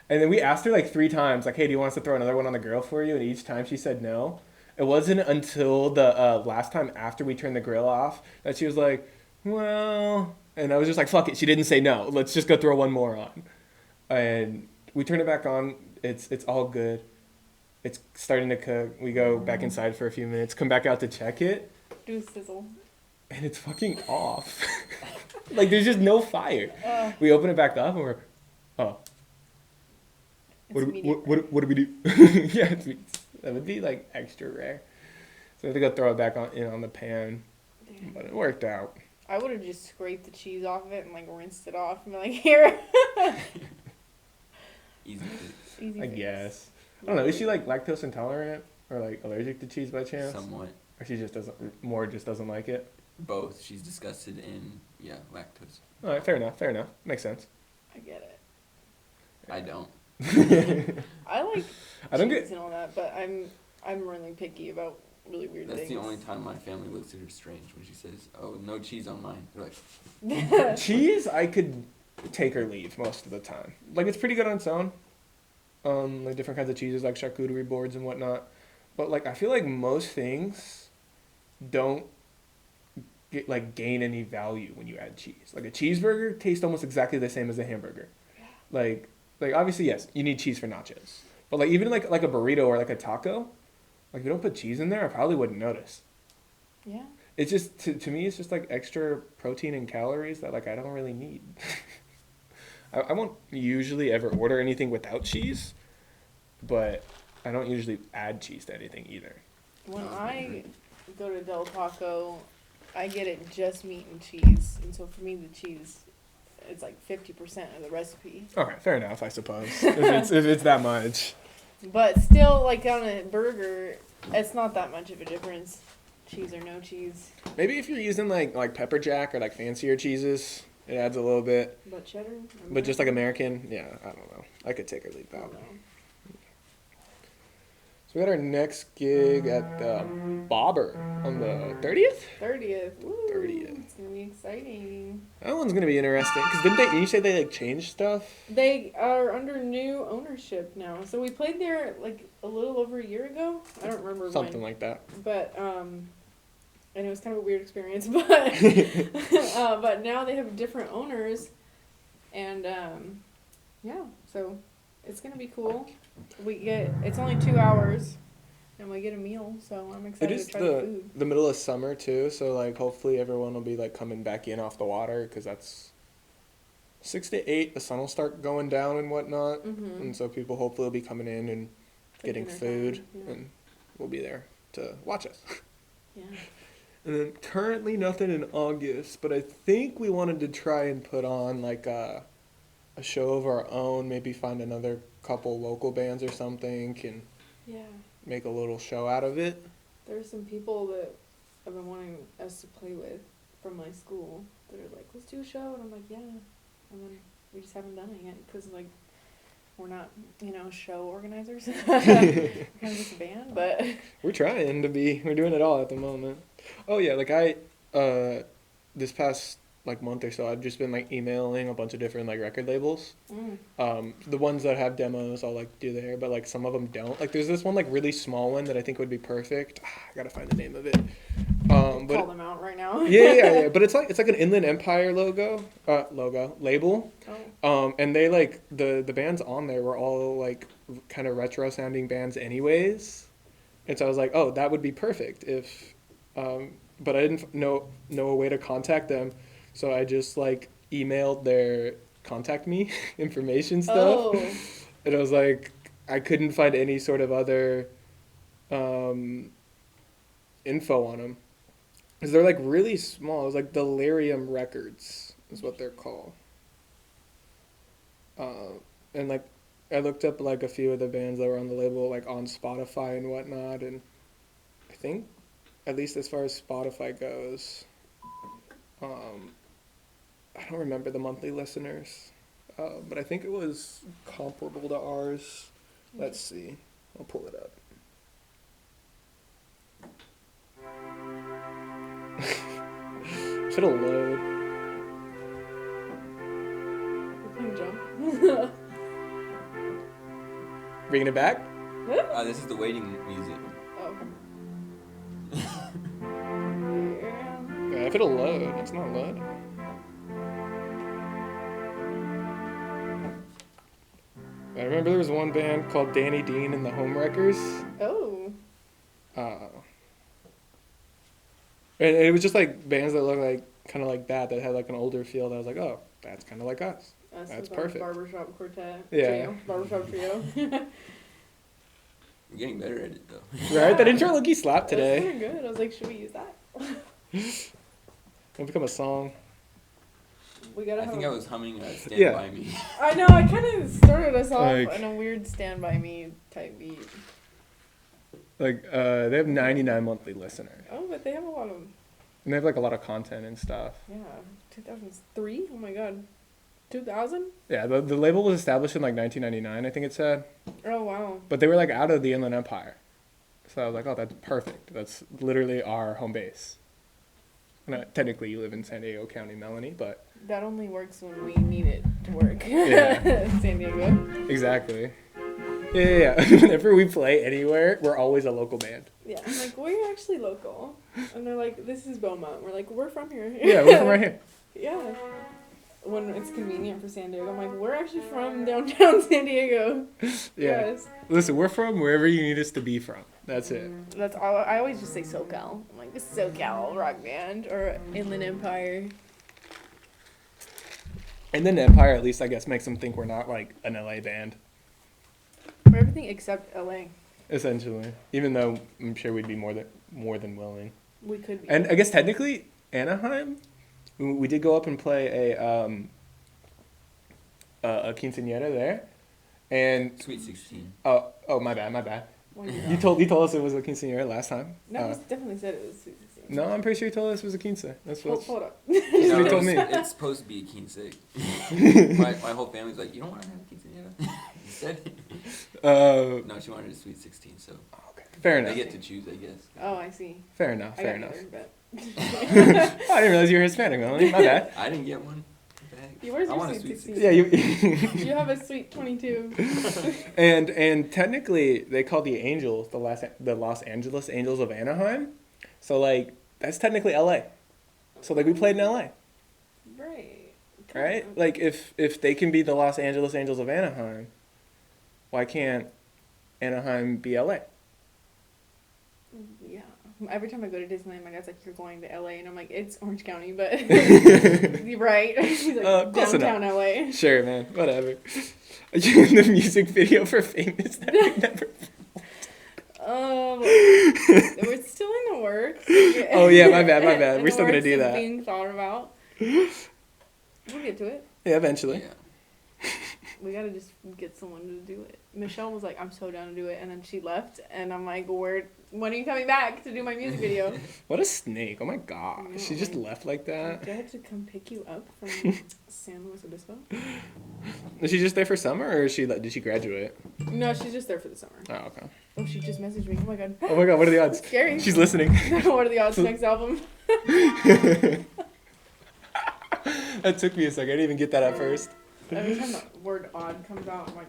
[SPEAKER 2] And then we asked her like 3 times, like, "Hey, do you want us to throw another one on the grill for you?" And each time she said no. It wasn't until the last time after we turned the grill off that she was like, "Well," and I was just like, "Fuck it." She didn't say no. Let's just go throw one more on. And we turned it back on. It's all good. It's starting to cook. We go back inside for a few minutes, come back out to check it,
[SPEAKER 1] Do sizzle.
[SPEAKER 2] and it's fucking off. Like there's just no fire. We open it back up and we're, oh,
[SPEAKER 1] It's medium rare.
[SPEAKER 2] what do we do? Yeah, that would be like extra rare. So we have to go throw it back on the pan,
[SPEAKER 1] Damn.
[SPEAKER 2] but it worked out.
[SPEAKER 1] I would have just scraped the cheese off of it and like rinsed it off and be like, here.
[SPEAKER 3] Easy fix.
[SPEAKER 1] Easy
[SPEAKER 2] I
[SPEAKER 1] fix.
[SPEAKER 2] guess. I don't know. Is she like lactose intolerant or like allergic to cheese by chance?
[SPEAKER 3] Somewhat.
[SPEAKER 2] Or she just doesn't like it?
[SPEAKER 3] Both. She's disgusted and, yeah, lactose.
[SPEAKER 2] All right, fair enough. Makes sense.
[SPEAKER 1] I get it.
[SPEAKER 3] I don't.
[SPEAKER 1] I like
[SPEAKER 2] I don't
[SPEAKER 1] cheese
[SPEAKER 2] get.
[SPEAKER 1] and all that, but I'm really picky about really weird
[SPEAKER 3] That's
[SPEAKER 1] things.
[SPEAKER 3] the only time my family looks at her strange when she says, "Oh, no cheese on mine." They're like,
[SPEAKER 2] Cheese, I could take or leave most of the time. Like it's pretty good on its own. Like different kinds of cheeses, like charcuterie boards and whatnot. But like I feel like most things don't gain any value when you add cheese. Like a cheeseburger tastes almost exactly the same as a hamburger. Like obviously yes, you need cheese for nachos. But like even like a burrito or like a taco, like if you don't put cheese in there, I probably wouldn't notice.
[SPEAKER 1] Yeah.
[SPEAKER 2] It's just to me it's just like extra protein and calories that like I don't really need. I won't usually ever order anything without cheese, but I don't usually add cheese to anything either.
[SPEAKER 1] When I go to Del Taco, I get it just meat and cheese, and so for me the cheese, it's like 50% of the recipe.
[SPEAKER 2] Okay, fair enough, I suppose. if it's that much.
[SPEAKER 1] But still, like on a burger, it's not that much of a difference, cheese or no cheese.
[SPEAKER 2] Maybe if you're using like pepper jack or like fancier cheeses, it adds a little bit.
[SPEAKER 1] But cheddar?
[SPEAKER 2] But just like American, yeah, I don't know. I could take or leave
[SPEAKER 1] I
[SPEAKER 2] that.
[SPEAKER 1] don't know.
[SPEAKER 2] So we got our next gig at the Bobber on the 30th?
[SPEAKER 1] 30th. Woo,
[SPEAKER 2] 30th.
[SPEAKER 1] It's going to be exciting.
[SPEAKER 2] That one's going to be interesting. Because didn't you say they like changed stuff?
[SPEAKER 1] They are under new ownership now. So we played there like a little over a year ago. I don't remember
[SPEAKER 2] Something
[SPEAKER 1] when.
[SPEAKER 2] like that.
[SPEAKER 1] But, and it was kind of a weird experience, but, but now they have different owners. And, yeah, so it's going to be cool. It's only 2 hours, and we get a meal, so I'm
[SPEAKER 2] It
[SPEAKER 1] excited
[SPEAKER 2] is
[SPEAKER 1] to try the food.
[SPEAKER 2] the middle of summer too, so like hopefully everyone will be like coming back in off the water because that's 6 to 8. The sun will start going down and whatnot,
[SPEAKER 1] Mm-hmm.
[SPEAKER 2] and so people hopefully will be coming in and getting food, and we'll be there to watch us.
[SPEAKER 1] Yeah.
[SPEAKER 2] And then currently nothing in August, but I think we wanted to try and put on like a show of our own, maybe find another couple local bands or something, and
[SPEAKER 1] Yeah.
[SPEAKER 2] make a little show out of it.
[SPEAKER 1] There's some people that I've been wanting us to play with from my school that are like, let's do a show, and I'm like, yeah. And then we just haven't done it yet because like we're not, show organizers. We're kind of just a band, but
[SPEAKER 2] We're trying to be. We're doing it all at the moment. Oh yeah, like this past like month or so, I've just been like emailing a bunch of different like record labels. The ones that have demos, I'll like do there, but like some of them don't. Like there's this one like really small one that I think would be perfect. I gotta find the name of it. But
[SPEAKER 1] call them out right now.
[SPEAKER 2] yeah. But it's like an Inland Empire label.
[SPEAKER 1] Oh.
[SPEAKER 2] And they like the bands on there were all like kind of retro sounding bands anyways, and so I was like, oh, that would be perfect if, but I didn't know a way to contact them, so I just like emailed their contact me information stuff,
[SPEAKER 1] Oh.
[SPEAKER 2] and I was like, I couldn't find any sort of other info on them, because they're like really small. It was like Delirium Records is what they're called. And like I looked up like a few of the bands that were on the label like on Spotify and whatnot, and I think at least as far as Spotify goes, I don't remember the monthly listeners, but I think it was comparable to ours. Let's see, I'll pull it up. Should have load.
[SPEAKER 1] We're playing Jump.
[SPEAKER 2] Bringing it back.
[SPEAKER 3] This is the waiting music.
[SPEAKER 1] Oh. Yeah.
[SPEAKER 2] Yeah, if it'll load, it's not load. I remember there was one band called Danny Dean and the Homewreckers.
[SPEAKER 1] Oh.
[SPEAKER 2] And it was just like bands that look like kind of like that had like an older feel. That I was like, oh, that's kind of like us.
[SPEAKER 1] Us
[SPEAKER 2] That's
[SPEAKER 1] with our
[SPEAKER 2] perfect.
[SPEAKER 1] Barbershop quartet.
[SPEAKER 2] Yeah.
[SPEAKER 1] Trio. Barbershop trio.
[SPEAKER 3] You're getting better at it though.
[SPEAKER 2] Right? That intro looky slapped
[SPEAKER 1] That's
[SPEAKER 2] today.
[SPEAKER 1] pretty good. I was like, should we use that?
[SPEAKER 2] It'll become a song.
[SPEAKER 1] We gotta
[SPEAKER 3] I
[SPEAKER 1] have.
[SPEAKER 3] think I was humming Stand
[SPEAKER 2] Yeah.
[SPEAKER 3] By Me.
[SPEAKER 1] I know. I kind of started us off
[SPEAKER 2] Like-
[SPEAKER 1] in a weird Stand By Me type beat.
[SPEAKER 2] Like they have 99 monthly listeners,
[SPEAKER 1] Oh, but they have a lot of.
[SPEAKER 2] and they have like a lot of content and stuff.
[SPEAKER 1] Yeah. 2003. Oh my god. 2000.
[SPEAKER 2] Yeah, the label was established in like 1999, I think it said.
[SPEAKER 1] Oh wow.
[SPEAKER 2] But they were like out of the Inland Empire. So I was like, oh, that's perfect. That's literally our home base. Technically, you live in San Diego County, Melanie, but
[SPEAKER 1] That only works when we need it to work.
[SPEAKER 2] Yeah.
[SPEAKER 1] San Diego.
[SPEAKER 2] exactly. Yeah. Whenever we play anywhere, we're always a local band.
[SPEAKER 1] Yeah, I'm like, we're actually local. And they're like, this is Beaumont. We're like, we're from here.
[SPEAKER 2] Yeah, we're from right here.
[SPEAKER 1] Yeah. When it's convenient for San Diego, I'm like, we're actually from downtown San Diego.
[SPEAKER 2] Yeah.
[SPEAKER 1] Yes.
[SPEAKER 2] Listen, we're from wherever you need us to be from. That's it.
[SPEAKER 1] That's all. I always just say SoCal. I'm like, this is SoCal rock band or Inland Empire.
[SPEAKER 2] And then Empire, at least, I guess, makes them think we're not like an LA band,
[SPEAKER 1] For everything except LA.
[SPEAKER 2] essentially. Even though I'm sure we'd be more than willing.
[SPEAKER 1] We could be.
[SPEAKER 2] And I guess technically, Anaheim, we did go up and play a quinceañera there, and
[SPEAKER 3] Sweet 16.
[SPEAKER 2] oh my bad.
[SPEAKER 1] Well,
[SPEAKER 2] You told us it was a quinceañera last time.
[SPEAKER 1] No, he definitely said it was Sweet 16.
[SPEAKER 2] No, I'm pretty sure you told us it was a quince. That's what.
[SPEAKER 1] Hold up.
[SPEAKER 3] No,
[SPEAKER 2] you told me.
[SPEAKER 3] It's supposed to be a quince. my whole family's like, you don't want to have a quinceañera? You said. No, she wanted a sweet 16, so
[SPEAKER 2] Okay. Fair
[SPEAKER 3] they
[SPEAKER 2] enough.
[SPEAKER 3] get to choose, I guess.
[SPEAKER 1] Oh, I see.
[SPEAKER 2] Fair enough.
[SPEAKER 1] I
[SPEAKER 2] Fair
[SPEAKER 1] got
[SPEAKER 2] enough.
[SPEAKER 1] neither, but
[SPEAKER 2] I didn't realize you were Hispanic, Melanie. My bad.
[SPEAKER 3] I didn't get one. What the heck?
[SPEAKER 1] Where's
[SPEAKER 3] I
[SPEAKER 1] your
[SPEAKER 3] want a
[SPEAKER 1] sweet
[SPEAKER 3] sweet
[SPEAKER 1] 16?
[SPEAKER 2] Yeah, you.
[SPEAKER 1] You have a sweet 22.
[SPEAKER 2] And technically, they call the Angels the Los Angeles Angels of Anaheim, so like that's technically LA. So like we played in LA,
[SPEAKER 1] Right.
[SPEAKER 2] right? Like if they can be the Los Angeles Angels of Anaheim, why can't Anaheim be LA?
[SPEAKER 1] Yeah. Every time I go to Disneyland, my dad's like, "You're going to LA," and I'm like, "It's Orange County," but you're right. He's like,
[SPEAKER 2] close
[SPEAKER 1] downtown LA.
[SPEAKER 2] Sure, man. Whatever. The music video for Famous that we never.
[SPEAKER 1] We're still in the works.
[SPEAKER 2] Oh yeah, my bad.
[SPEAKER 1] In
[SPEAKER 2] We're
[SPEAKER 1] the
[SPEAKER 2] still gonna
[SPEAKER 1] works
[SPEAKER 2] do
[SPEAKER 1] of
[SPEAKER 2] that.
[SPEAKER 1] Being thought about. We'll get to it.
[SPEAKER 2] Yeah, eventually.
[SPEAKER 3] Yeah.
[SPEAKER 1] We gotta just get someone to do it. Michelle was like, "I'm so down to do it," and then she left, and I'm like, when are you coming back to do my music video?"
[SPEAKER 2] What a snake! Oh my god, she just left like that.
[SPEAKER 1] Did I have to come pick you up from San Luis Obispo?
[SPEAKER 2] Was she just there for summer, or did she graduate?
[SPEAKER 1] No, she's just there for the summer.
[SPEAKER 2] Oh, okay.
[SPEAKER 1] Oh, she just messaged me. Oh my god.
[SPEAKER 2] Oh my god, what are the odds?
[SPEAKER 1] Scary.
[SPEAKER 2] She's listening.
[SPEAKER 1] What are the odds next album?
[SPEAKER 2] That took me a second. I didn't even get that at first.
[SPEAKER 1] Every time the word odd comes out, I'm like,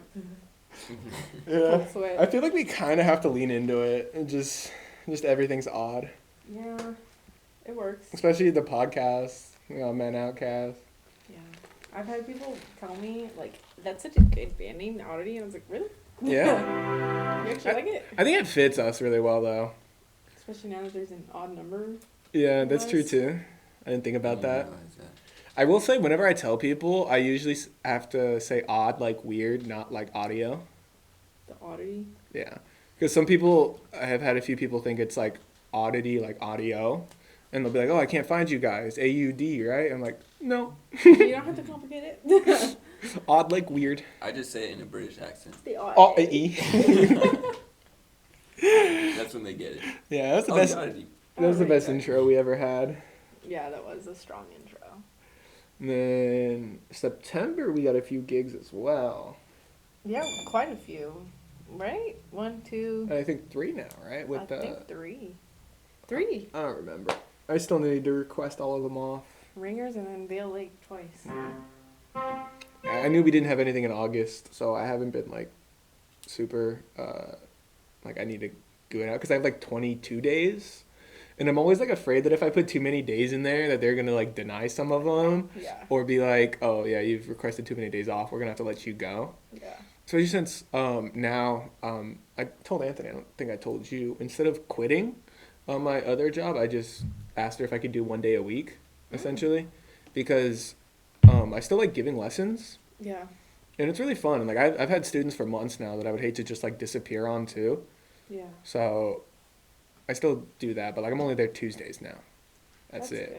[SPEAKER 2] Yeah.
[SPEAKER 1] full sweat.
[SPEAKER 2] I feel like we kind of have to lean into it. And just everything's odd.
[SPEAKER 1] Yeah, it works.
[SPEAKER 2] Especially the podcast, Men Outcast.
[SPEAKER 1] Yeah. I've had people tell me, like, that's such a good band name, The Oddity, and I was like, really?
[SPEAKER 2] Yeah.
[SPEAKER 1] You actually like it?
[SPEAKER 2] I think it fits us really well, though.
[SPEAKER 1] Especially now that there's an odd number.
[SPEAKER 2] Yeah, that's true
[SPEAKER 1] Nice.
[SPEAKER 2] too. I didn't think about
[SPEAKER 3] I
[SPEAKER 2] that.
[SPEAKER 3] didn't realize that.
[SPEAKER 2] I will say, whenever I tell people, I usually have to say odd like weird, not like audio.
[SPEAKER 1] The Oddity.
[SPEAKER 2] Yeah. Because some people, I have had a few people think it's like oddity, like audio. And they'll be like, oh, I can't find you guys. AUD, right? I'm like, no.
[SPEAKER 1] You don't have to complicate it.
[SPEAKER 2] Odd like weird.
[SPEAKER 3] I just say it in a British accent.
[SPEAKER 1] The
[SPEAKER 2] Oh,
[SPEAKER 1] Oddity.
[SPEAKER 3] That's when they get it.
[SPEAKER 2] Yeah, that's the
[SPEAKER 3] Oh,
[SPEAKER 2] best.
[SPEAKER 3] the oddity.
[SPEAKER 2] That was the best
[SPEAKER 1] Alright.
[SPEAKER 2] intro we ever had.
[SPEAKER 1] Yeah, that was a strong intro.
[SPEAKER 2] And then September, we got a few gigs as well.
[SPEAKER 1] Yeah, quite a few. Right? 1, 2.
[SPEAKER 2] I think 3 now, right? With
[SPEAKER 1] I
[SPEAKER 2] the
[SPEAKER 1] think 3. 3.
[SPEAKER 2] I don't remember. I still need to request all of them off.
[SPEAKER 1] Ringers and then Vale Lake twice.
[SPEAKER 2] I knew we didn't have anything in August, so I haven't been like super like I need to go it out because I have like 22 days, and I'm always like afraid that if I put too many days in there that they're gonna like deny some of them
[SPEAKER 1] Yeah.
[SPEAKER 2] or be like, oh yeah, you've requested too many days off, we're gonna have to let you go.
[SPEAKER 1] Yeah.
[SPEAKER 2] Especially since now I told Anthony, I don't think I told you, instead of quitting my other job, I just asked her if I could do 1 day a week, essentially, because I still like giving lessons,
[SPEAKER 1] Yeah.
[SPEAKER 2] and it's really fun. And like I've had students for months now that I would hate to just like disappear on too.
[SPEAKER 1] Yeah.
[SPEAKER 2] So I still do that, but like I'm only there Tuesdays now. That's it.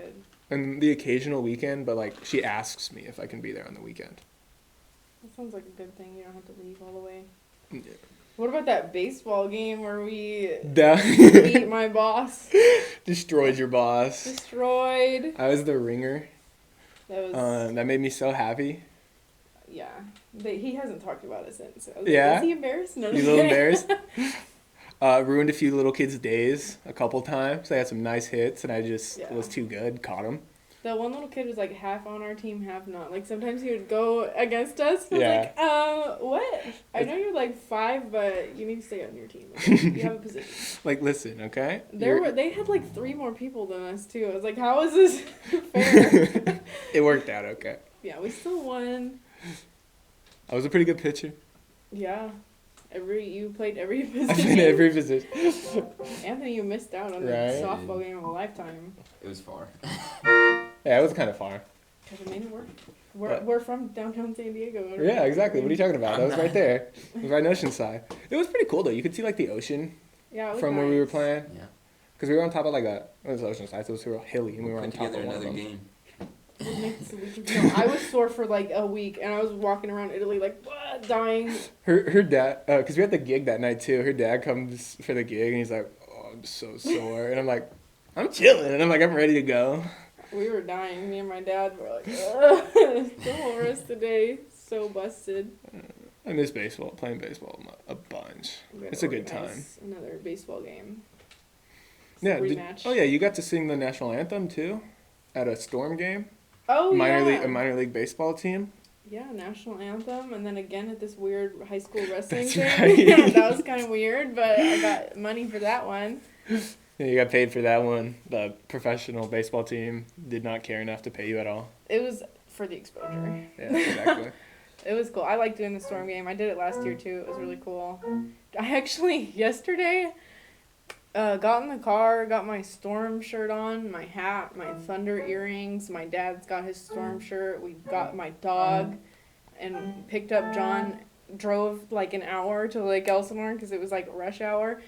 [SPEAKER 1] Good.
[SPEAKER 2] And the occasional weekend, but like she asks me if I can be there on the weekend.
[SPEAKER 1] That sounds like a good thing. You don't have to leave all the way.
[SPEAKER 2] Yeah.
[SPEAKER 1] What about that baseball game where we
[SPEAKER 2] That
[SPEAKER 1] beat my boss?
[SPEAKER 2] destroyed your boss.
[SPEAKER 1] Destroyed.
[SPEAKER 2] I was the ringer.
[SPEAKER 1] That was
[SPEAKER 2] That made me so happy.
[SPEAKER 1] yeah. He hasn't talked about it since. I was
[SPEAKER 2] Yeah?
[SPEAKER 1] like, is he embarrassed? No.
[SPEAKER 2] You a little embarrassed? Ruined a few little kids' days a couple times. They had some nice hits, and I just
[SPEAKER 1] Yeah.
[SPEAKER 2] was too good. Caught them.
[SPEAKER 1] The one little kid was like half on our team, half not. Like sometimes he would go against us. I was
[SPEAKER 2] Yeah.
[SPEAKER 1] like, what? I know you're like 5, but you need to stay on your team. Okay? You have a position.
[SPEAKER 2] Like, listen, okay?
[SPEAKER 1] They had like 3 more people than us too. I was like, how is this fair?
[SPEAKER 2] It worked out okay.
[SPEAKER 1] Yeah, we still won.
[SPEAKER 2] I was a pretty good pitcher.
[SPEAKER 1] Yeah. You played every position.
[SPEAKER 2] I've been every position.
[SPEAKER 1] Anthony, you missed out on the
[SPEAKER 2] Right.
[SPEAKER 1] softball game of a lifetime.
[SPEAKER 3] It was far.
[SPEAKER 2] Yeah, it was kind of far.
[SPEAKER 1] Could have made it work.
[SPEAKER 2] What?
[SPEAKER 1] We're from downtown San Diego.
[SPEAKER 2] Yeah, exactly. What are you talking about? That was right there. It was right in Oceanside. It was pretty cool, though. You could see, like, the ocean
[SPEAKER 1] Yeah, it was
[SPEAKER 2] from where we were
[SPEAKER 1] nice.
[SPEAKER 2] playing.
[SPEAKER 3] Yeah.
[SPEAKER 2] Because we were on top of, like, it was Oceanside, so it was real hilly, and we were on
[SPEAKER 3] Put
[SPEAKER 2] top
[SPEAKER 3] together
[SPEAKER 2] of one of
[SPEAKER 3] another
[SPEAKER 2] them.
[SPEAKER 3] game.
[SPEAKER 1] We'll make this a week. No, I was sore for like a week, and I was walking around Italy like, what, dying.
[SPEAKER 2] Her dad, because we had the gig that night, too. Her dad comes for the gig, and he's like, oh, I'm so sore. And I'm like, I'm chilling. And I'm like, I'm ready to go.
[SPEAKER 1] We were dying. Me and my dad were like, ugh, the whole rest of the day, so busted.
[SPEAKER 2] I miss baseball, playing baseball a bunch.
[SPEAKER 1] We gotta
[SPEAKER 2] It's a good
[SPEAKER 1] organize Another baseball game.
[SPEAKER 2] Yeah.
[SPEAKER 1] Rematch.
[SPEAKER 2] Oh, yeah, you got to sing the national anthem, too, at a Storm game.
[SPEAKER 1] Oh,
[SPEAKER 2] A
[SPEAKER 1] yeah.
[SPEAKER 2] minor league baseball team.
[SPEAKER 1] Yeah, national anthem, and then again at this weird high school wrestling
[SPEAKER 2] That's
[SPEAKER 1] thing.
[SPEAKER 2] right.
[SPEAKER 1] Yeah, that was kind of weird, but I got money for that one.
[SPEAKER 2] Yeah, you got paid for that one. The professional baseball team did not care enough to pay you at all.
[SPEAKER 1] It was for the exposure.
[SPEAKER 2] Yeah, exactly.
[SPEAKER 1] It was cool. I like doing the Storm game. I did it last year too. It was really cool. I actually yesterday got in the car, got my Storm shirt on, my hat, my Thunder earrings. My dad's got his Storm shirt. We got my dog, and picked up John. Drove like an hour to Lake Elsinore because it was like rush hour,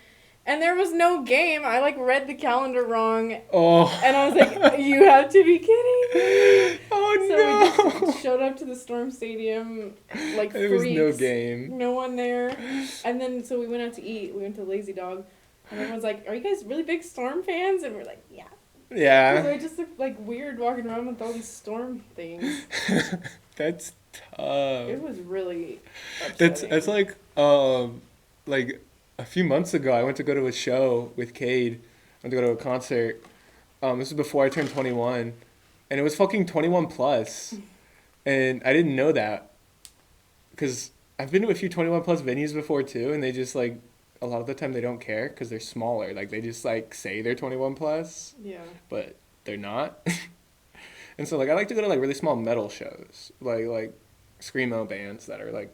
[SPEAKER 1] and there was no game. I like read the calendar wrong,
[SPEAKER 2] Oh.
[SPEAKER 1] and I was like, "You have to be kidding me!"
[SPEAKER 2] Oh,
[SPEAKER 1] So we
[SPEAKER 2] no.
[SPEAKER 1] just showed up to the Storm Stadium like
[SPEAKER 2] There was no
[SPEAKER 1] freaks.
[SPEAKER 2] game.
[SPEAKER 1] No one there. And then so we went out to eat. We went to Lazy Dog. And everyone's like, "Are you guys really big Storm fans?" And we're like, "Yeah." Because
[SPEAKER 2] Yeah.
[SPEAKER 1] I just looked like weird walking around with all these Storm things.
[SPEAKER 2] That's
[SPEAKER 1] It
[SPEAKER 2] tough.
[SPEAKER 1] was really
[SPEAKER 2] That's
[SPEAKER 1] upsetting.
[SPEAKER 2] like a few months ago I went to go to a show with Cade. I went to go to a concert. This was before I turned 21, and it was fucking 21 plus. And I didn't know that. Cuz I've been to a few 21 plus venues before too, and they just like a lot of the time they don't care cuz they're smaller. Like they just like say they're 21 plus,
[SPEAKER 1] Yeah.
[SPEAKER 2] but they're not. And so like I like to go to like really small metal shows, like screamo bands that are like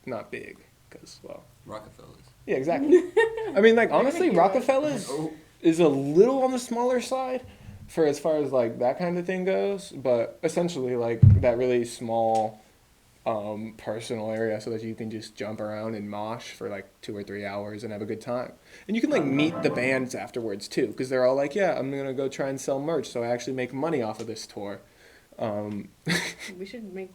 [SPEAKER 2] not big, cause well,
[SPEAKER 3] Rockefellers.
[SPEAKER 2] yeah, exactly. I mean, like
[SPEAKER 1] They're
[SPEAKER 2] honestly,
[SPEAKER 1] gonna hear us.
[SPEAKER 2] Rockefellers
[SPEAKER 3] Oh.
[SPEAKER 2] is a little on the smaller side for as far as like that kind of thing goes, but essentially like that really small personal area so that you can just jump around and mosh for like 2 or 3 hours and have a good time. And you can like meet the bands afterwards too, because they're all like, yeah, I'm gonna go try and sell merch so I actually make money off of this tour.
[SPEAKER 1] We should make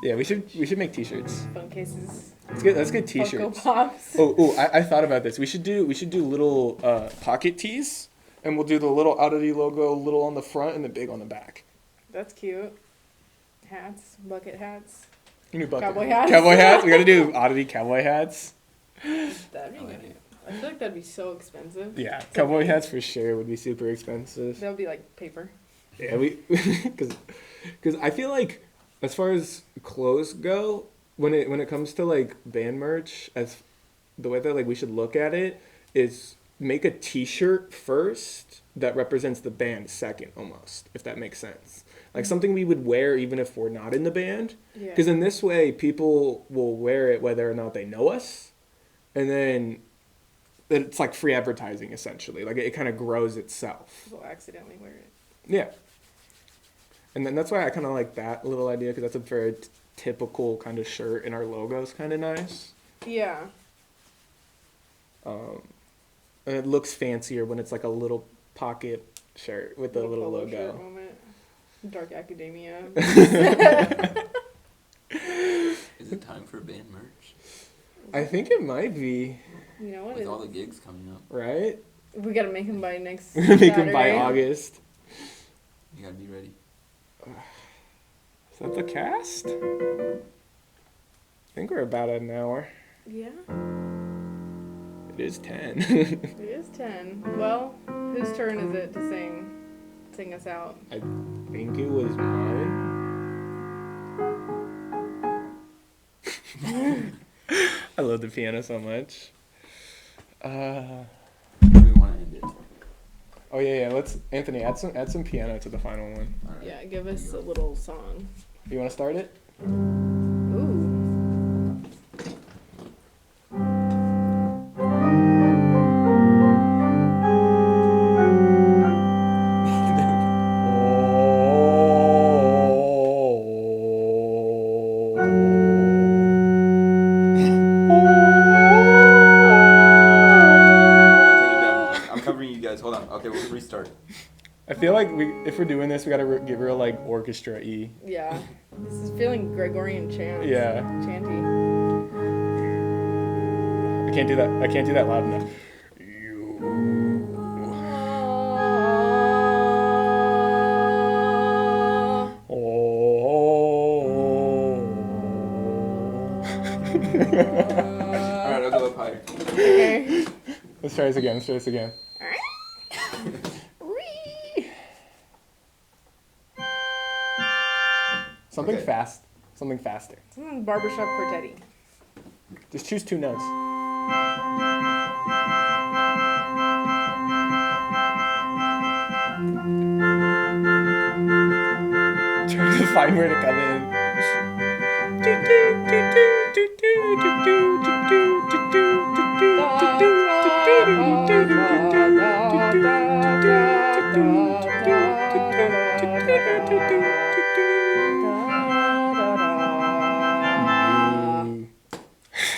[SPEAKER 2] Yeah, we should make t-shirts.
[SPEAKER 1] phone cases.
[SPEAKER 2] Let's get
[SPEAKER 1] Funko
[SPEAKER 2] t-shirts.
[SPEAKER 1] Pops.
[SPEAKER 2] I thought about this. We should do little pocket tees, and we'll do the little Oddity logo little on the front and the big on the back.
[SPEAKER 1] That's cute. Hats, bucket hats.
[SPEAKER 2] New bucket.
[SPEAKER 1] Cowboy hats.
[SPEAKER 2] Cowboy hats. We gotta do Oddity cowboy hats.
[SPEAKER 1] That'd be
[SPEAKER 3] I like
[SPEAKER 1] good.
[SPEAKER 3] it.
[SPEAKER 1] I feel like that'd be so expensive.
[SPEAKER 2] Yeah, cowboy hats for sure would be super expensive.
[SPEAKER 1] That would be like paper.
[SPEAKER 2] Yeah, because I feel like as far as clothes go, when it comes to like band merch, as the way that like we should look at it is make a T-shirt first that represents the band second, almost, if that makes sense. Like something we would wear even if we're not in the band,
[SPEAKER 1] Yeah.
[SPEAKER 2] because in this way people will wear it whether or not they know us, and then it's like free advertising essentially. Like it kind of grows itself.
[SPEAKER 1] People accidentally wear it.
[SPEAKER 2] Yeah. And then that's why I kind of like that little idea, because that's a very typical kind of shirt, and our logo's kind of nice.
[SPEAKER 1] Yeah.
[SPEAKER 2] And it looks fancier when it's like a little pocket shirt with the little
[SPEAKER 1] polo shirt
[SPEAKER 2] logo.
[SPEAKER 1] moment. Dark academia.
[SPEAKER 3] Is it time for band merch?
[SPEAKER 2] I think it might be,
[SPEAKER 1] You know what?
[SPEAKER 3] With all the gigs coming up,
[SPEAKER 2] right?
[SPEAKER 1] We gotta make them by next.
[SPEAKER 2] Make them by
[SPEAKER 1] Saturday.
[SPEAKER 2] August.
[SPEAKER 3] you gotta be ready.
[SPEAKER 2] Is that the cast? I think we're about at an hour.
[SPEAKER 1] Yeah.
[SPEAKER 2] It is 10.
[SPEAKER 1] It is 10. Well, whose turn is it to sing us out?
[SPEAKER 2] I think it was mine. I love the piano so much.
[SPEAKER 3] Where do we want to end it?
[SPEAKER 2] Oh yeah. Let's Anthony add some piano to the final one.
[SPEAKER 3] All right.
[SPEAKER 1] Yeah, give us a little song.
[SPEAKER 2] You want to start it?
[SPEAKER 1] Ooh.
[SPEAKER 3] Turn it down. I'm covering you guys. Hold on. Okay, we'll restart.
[SPEAKER 2] I feel like if we're doing this, we gotta give her like orchestra E.
[SPEAKER 1] Yeah. This is feeling Gregorian chant.
[SPEAKER 2] Yeah.
[SPEAKER 1] Chanty.
[SPEAKER 2] I can't do that loud enough.
[SPEAKER 3] Alright, I'll go up higher.
[SPEAKER 1] Okay.
[SPEAKER 2] Let's try this again. Something
[SPEAKER 3] Okay.
[SPEAKER 2] fast. Something faster.
[SPEAKER 1] Something barbershop quartet-y.
[SPEAKER 2] Just choose 2 notes. Trying to find where to come in.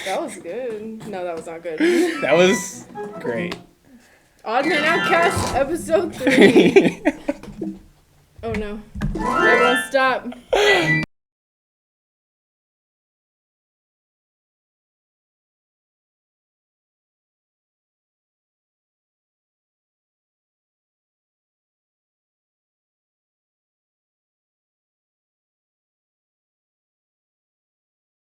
[SPEAKER 1] That was good. No, that was not good.
[SPEAKER 2] That was great.
[SPEAKER 1] Odd Man Outcast, episode 3. Oh no. Everyone stop.